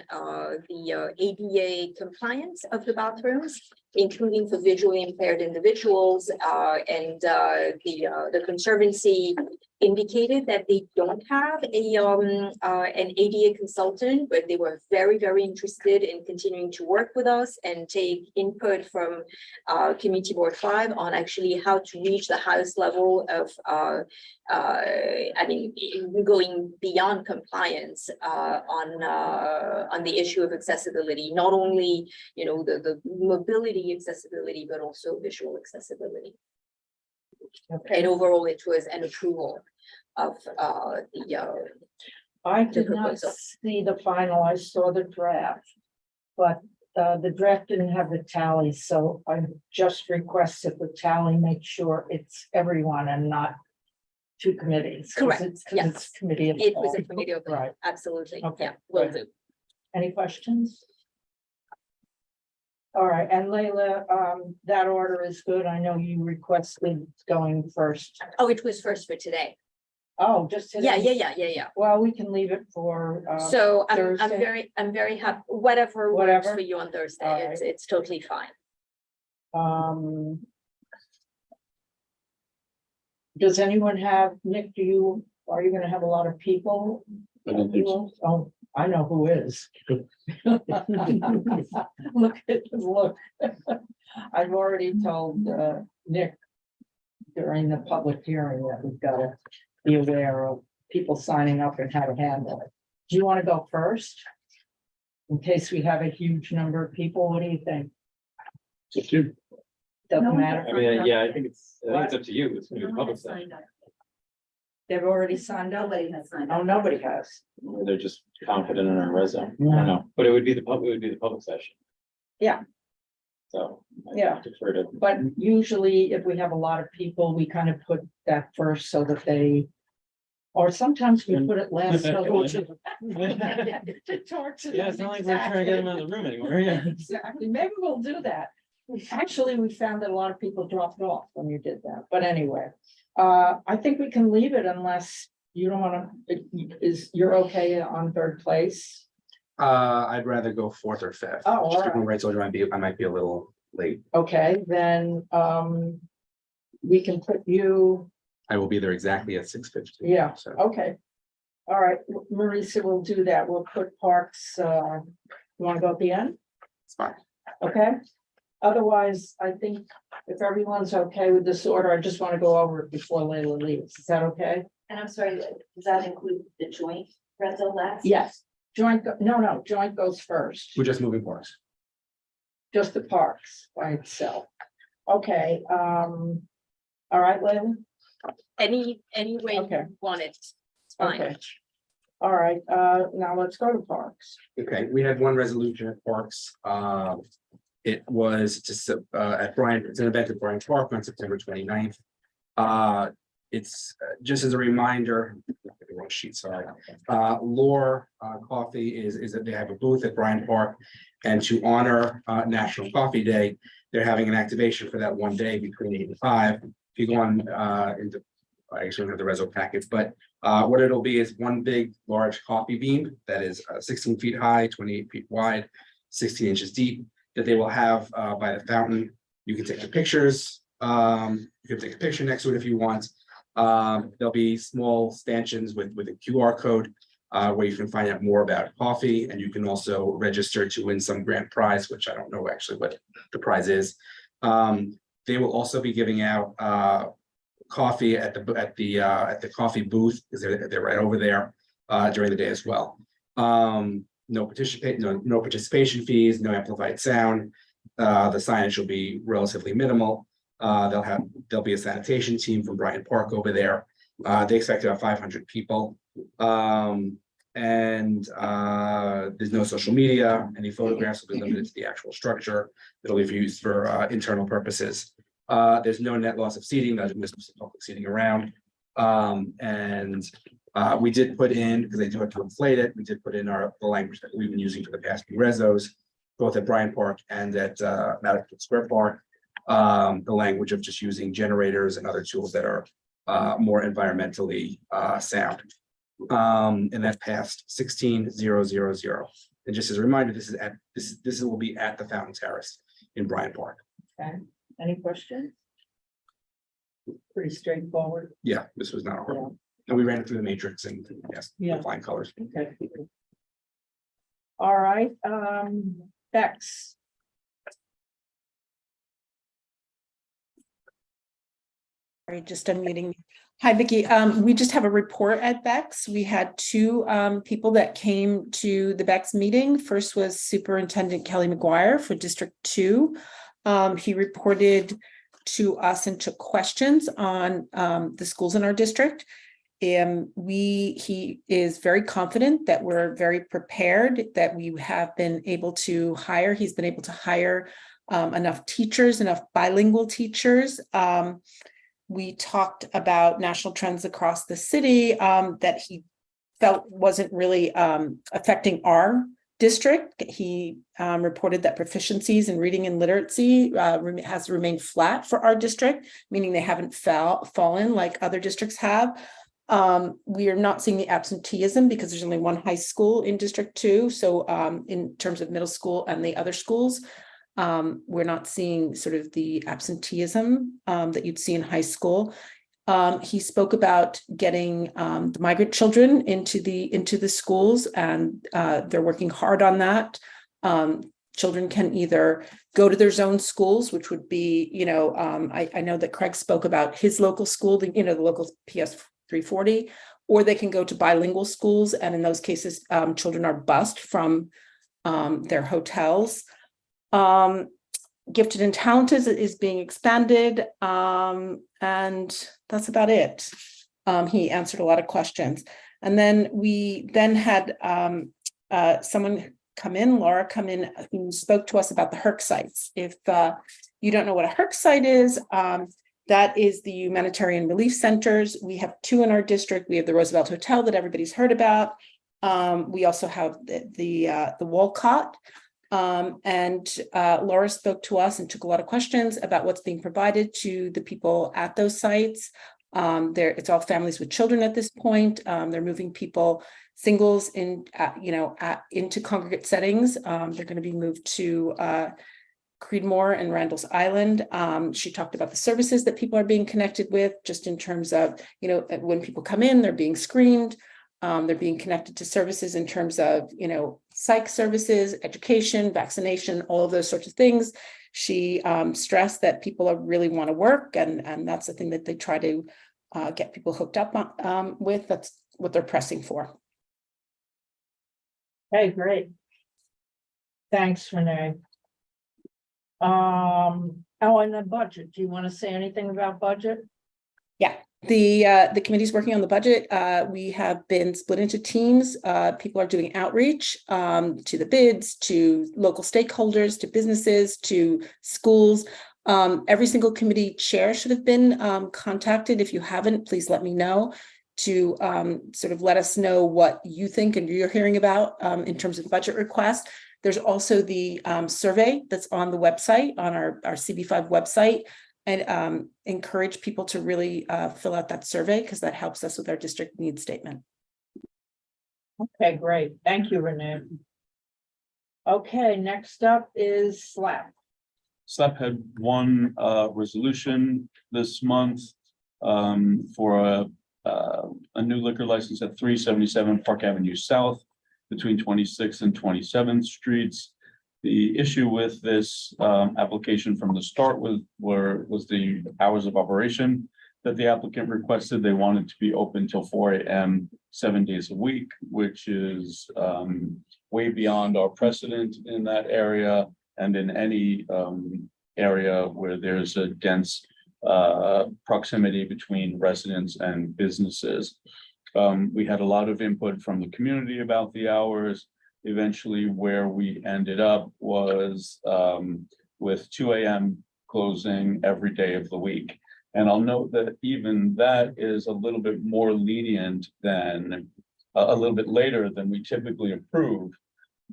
the ADA compliance of the bathrooms, including for visually impaired individuals, and the Conservancy indicated that they don't have an ADA consultant, but they were very, very interested in continuing to work with us and take input from Committee Board 5 on actually how to reach the highest level of going beyond compliance on the issue of accessibility, not only, the mobility accessibility, but also visual accessibility. Okay, And overall, it was an approval of I did not proposal. see the final, I saw the draft. But the draft didn't have the tally, so I just requested the tally, make sure it's everyone and not two committees. 'cause Correct, it's- 'cause yes. it's committee of It was a all. committee of, Right, absolutely, Okay, yeah, will good. do. any questions? All right, and Leila, that order is good, I know you requested going first. Oh, it was first for today. Oh, just Yeah, today? yeah. Well, we can leave it for, So I'm Thursday? very happy, whatever works Whatever. for you on Thursday, All it's totally fine. Does anyone have, Nick, are you gonna have a lot of people? I don't think so. Oh, I know who is. Look at his look. I've already told Nick during the public hearing that we've got to be aware of people signing up and how to handle it. Do you want to go first? In case we have a huge number of people, what do you think? It's up to you. Doesn't matter. I mean, yeah, I think it's up to you. It's gonna be the public session. They've already signed up? Nobody has signed Oh, up. nobody has. They're just confident in our resume. I don't know, but it would be the public session. Yeah. So. I Yeah. Defer to. But usually if we have a lot of people, we kind of put that first so that they. Or sometimes we put it last. so that- to talk to Yeah, them. it's not like we're trying to get them out of the room anymore, yeah. Exactly, maybe we'll do that. Actually, we found that a lot of people dropped off when you did that, but anyway. I think we can leave it unless you don't wanna, you're okay on third place? I'd rather go fourth or fifth. Oh, all Just given right. what I told you, I might be a little late. Okay, then, we can put you, I will be there exactly at 6:50. Yeah. So okay. All right, Marisa will do that. We'll put Parks, you wanna go at the end? it's fine. Okay, otherwise, I think if everyone's okay with this order, I just want to go over it before Leila leaves. Is that okay? And I'm sorry, does that include the joint rental last? Yes, joint, no, joint goes first, We're just moving forward. just the parks by itself. Okay, all right, Leila? Any way Okay. you want it, it's fine. Okay. All right, now let's go to parks. Okay, we had one resolution at Parks. It was just at Bryant, it's an event at Bryant Park on September 29th. It's just as a reminder, the wrong sheet, sorry. Lore Coffee is that they have a booth at Bryant Park. And to honor National Coffee Day, they're having an activation for that one day between 8 and 5. If you go on into, I actually don't have the reso packet, but what it'll be is one big, large coffee bean that is 16 feet high, 28 feet wide, 16 inches deep, that they will have by the fountain. You can take the pictures. You can take a picture next to it if you want. There'll be small stanchions with a QR code where you can find out more about coffee, and you can also register to win some grand prize, which I don't know actually what the prize is. They will also be giving out coffee at the coffee booth, because they're right over there during the day as well. No participation fees, no amplified sound. The signage will be relatively minimal. There'll be a sanitation team from Bryant Park over there. They expect about 500 people. There's no social media. Any photographs will be limited to the actual structure. It'll be used for internal purposes. There's no net loss of seating, no public seating around. We did put in, because they do have to inflate it, we did put in the language that we've been using for the past few resos, both at Bryant Park and at Madison Square Park. The language of just using generators and other tools that are more environmentally sound. And that passed 16,000. And just as a reminder, this will be at the Fountain Terrace in Bryant Park. Okay, any questions? Pretty straightforward. Yeah, this was not hard. Yeah. And we ran it through the matrix and yes, Yeah. the flying colors. Okay. All right, Bex. Sorry, just unmuting. Hi, Vicky. We just have a report at Bex. We had two people that came to the Bex meeting. First was Superintendent Kelly McGuire for District 2. He reported to us and took questions on the schools in our district. He is very confident that we're very prepared, that we have been able to hire. He's been able to hire enough teachers, enough bilingual teachers. We talked about national trends across the city that he felt wasn't really affecting our district. He reported that proficiencies in reading and literacy has remained flat for our district, meaning they haven't fallen like other districts have. We are not seeing the absenteeism because there's only one high school in District 2. So in terms of middle school and the other schools, we're not seeing sort of the absenteeism that you'd see in high school. He spoke about getting the migrant children into the schools, and they're working hard on that. Children can either go to their zone schools, which would be, I know that Craig spoke about his local school, the local PS 340, or they can go to bilingual schools, and in those cases, children are bused from their hotels. Gifted and Talented is being expanded, and that's about it. He answered a lot of questions. And then we had someone come in, Laura come in, who spoke to us about the HERC sites. If you don't know what a HERC site is, that is the humanitarian relief centers. We have two in our district. We have the Roosevelt Hotel that everybody's heard about. We also have the Walcott. And Laura spoke to us and took a lot of questions about what's being provided to the people at those sites. It's all families with children at this point. They're moving people, singles into congregate settings. They're going to be moved to Creedmoor and Randall's Island. She talked about the services that people are being connected with, just in terms of, when people come in, they're being screened. They're being connected to services in terms of, psych services, education, vaccination, all of those sorts of things. She stressed that people really want to work, and that's the thing that they try to get people hooked up with. That's what they're pressing for. Okay, great. Thanks, Renee. And the budget, do you want to say anything about budget? Yeah, the committee's working on the budget. We have been split into teams. People are doing outreach to the bids, to local stakeholders, to businesses, to schools. Every single committee chair should have been contacted. If you haven't, please let me know, to sort of let us know what you think and you're hearing about in terms of budget requests. There's also the survey that's on the website, on our CB5 website, and encourage people to really fill out that survey, because that helps us with our district needs statement. Okay, great. Thank you, Renee. Okay, next up is SLAP. SLAP had one resolution this month for a new liquor license at 377 Park Avenue South between 26th and 27th Streets. The issue with this application from the start was the hours of operation that the applicant requested. They wanted to be open till 4 a.m. 7 days a week, which is way beyond our precedent in that area and in any area where there's a dense proximity between residents and businesses. We had a lot of input from the community about the hours. Eventually, where we ended up was with 2 a.m. closing every day of the week. And I'll note that even that is a little bit more lenient than a little bit later than we typically approve.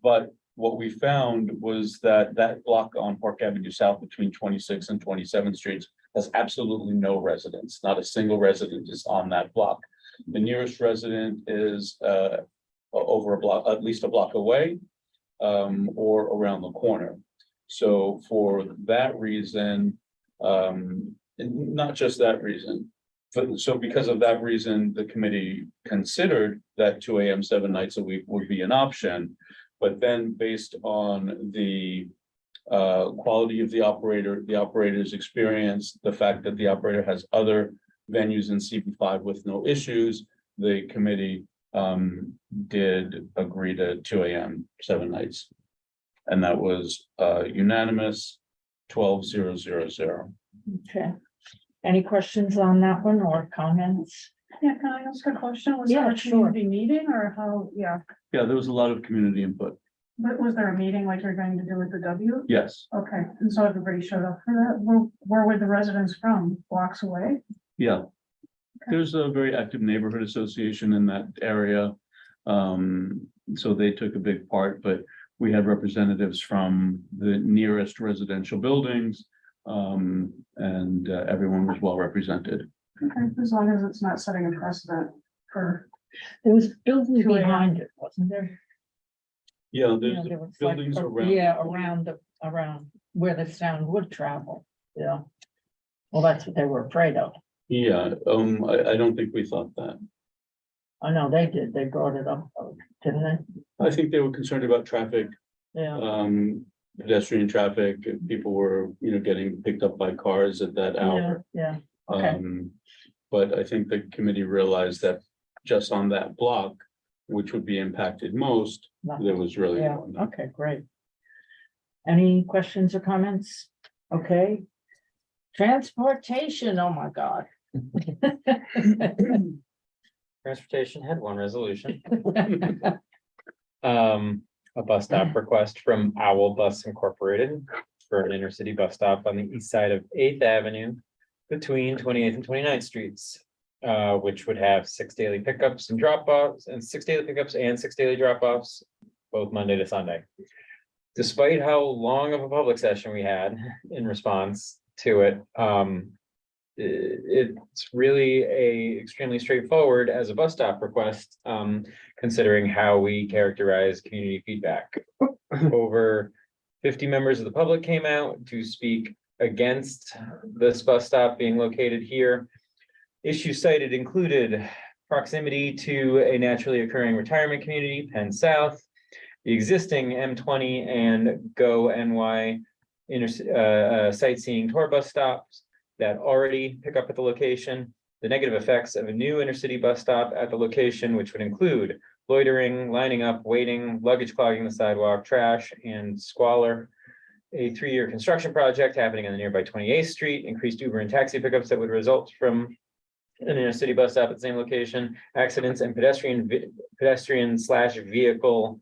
But what we found was that block on Park Avenue South between 26th and 27th Streets has absolutely no residents. Not a single resident is on that block. The nearest resident is over a block, at least a block away, or around the corner. So for that reason, not just that reason, so because of that reason, the committee considered that 2 AM, 7 nights a week would be an option. But then based on the quality of the operator's experience, the fact that the operator has other venues in CB5 with no issues, the committee did agree to 2 AM, 7 nights. And that was unanimous, 12-0-0-0. Okay. Any questions on that one or comments? Yeah, can I ask a question? Was Yeah, there a sure. community meeting or how, yeah, Yeah, there was a lot of community input. but was there a meeting like you're going to do with the W? Yes, Okay, and so everybody showed up for that. Where were the residents from? Blocks away? yeah. There's a very active neighborhood association in that area. So they took a big part, but we had representatives from the nearest residential buildings. And everyone was well represented. Okay, as long as it's not setting a precedent for, There was building 2 a.m. behind it, wasn't there? Yeah, You there's know, there was like buildings a- around. Yeah, around where the sound would travel, yeah. Well, that's what they were afraid of. Yeah, I don't think we thought that. I know they did, they brought it up, didn't they? I think they were concerned about traffic, Yeah. pedestrian traffic. People were, getting picked up by cars at that hour. Yeah, okay. But I think the committee realized that just on that block, which would be impacted most, there was really. Yeah, okay, great. Any questions or comments? Okay. Transportation, oh my God. Transportation had one resolution. A bus stop request from Owl Bus Incorporated for an intercity bus stop on the east side of 8th Avenue between 28th and 29th Streets, which would have 6 daily pickups and drop-offs and 6 daily pickups and 6 daily drop-offs, both Monday to Sunday. Despite how long of a public session we had in response to it, it's really extremely straightforward as a bus stop request, considering how we characterize community feedback. Over 50 members of the public came out to speak against this bus stop being located here. Issues cited included proximity to a naturally occurring retirement community, Penn South, the existing M20 and Go NY sightseeing tour bus stops that already pick up at the location, the negative effects of a new intercity bus stop at the location, which would include loitering, lining up, waiting, luggage clogging the sidewalk, trash, and squalor. A 3-year construction project happening on the nearby 28th Street, increased Uber and taxi pickups that would result from an intercity bus stop at the same location, accidents and pedestrian/vehicle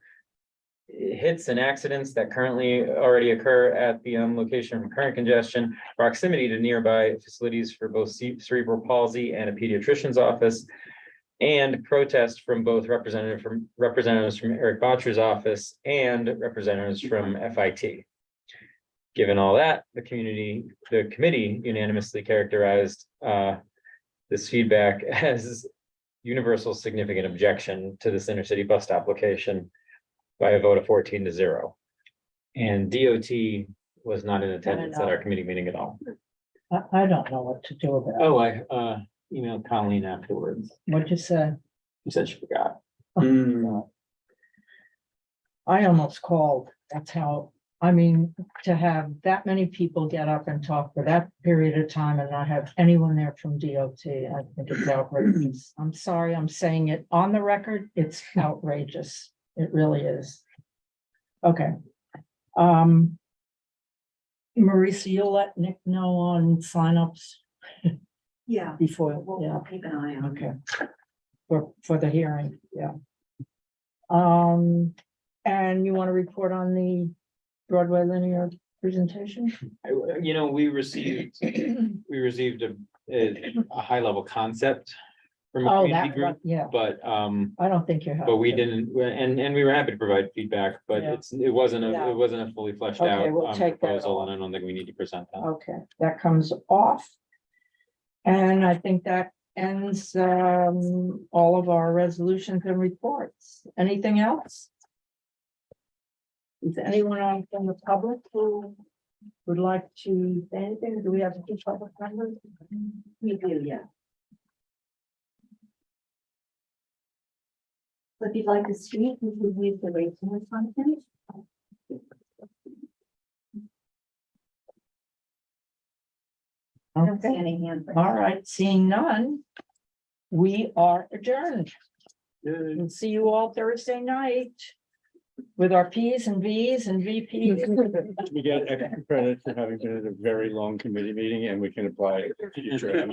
hits and accidents that currently already occur at the location from current congestion, proximity to nearby facilities for both cerebral palsy and a pediatrician's office, and protest from both representatives from Eric Botcher's office and representatives from FIT. Given all that, the committee unanimously characterized this feedback as universal significant objection to this intercity bus stop location by a vote of 14-0. And DOT was not in attendance at our committee meeting at all. I don't know what to do about it. Oh, I emailed Colleen afterwards. What'd you say? She said she forgot. I almost called. That's how, I mean, to have that many people get up and talk for that period of time and not have anyone there from DOT, I think it's outrageous. I'm sorry, I'm saying it on the record. It's outrageous. It really is. Okay. Marisa, you'll let Nick know on signups Yeah, before, yeah. we'll keep an eye on it. Okay. For the hearing, yeah. And you want to report on the Broadway linear presentation? We received a high level concept from a Oh, community that, group, yeah, but I don't think you have. we to. didn't, and we were happy to provide feedback, but Yeah. it wasn't Yeah. a fully fleshed Okay, out we'll take that proposal, off. and I don't think we need to present that. Okay, that comes off. And I think that ends all of our resolutions and reports. Anything else? Is anyone on from the public who would like to say anything? Do we have two public members? We do, yeah. So if you'd like to speak, you could use the raising hand function. I don't see any hands. All right, seeing none. We are adjourned. We'll see you all Thursday night. With our Ps and Vs and VPs. We get extra credit for having been at a very long committee meeting and we can apply future.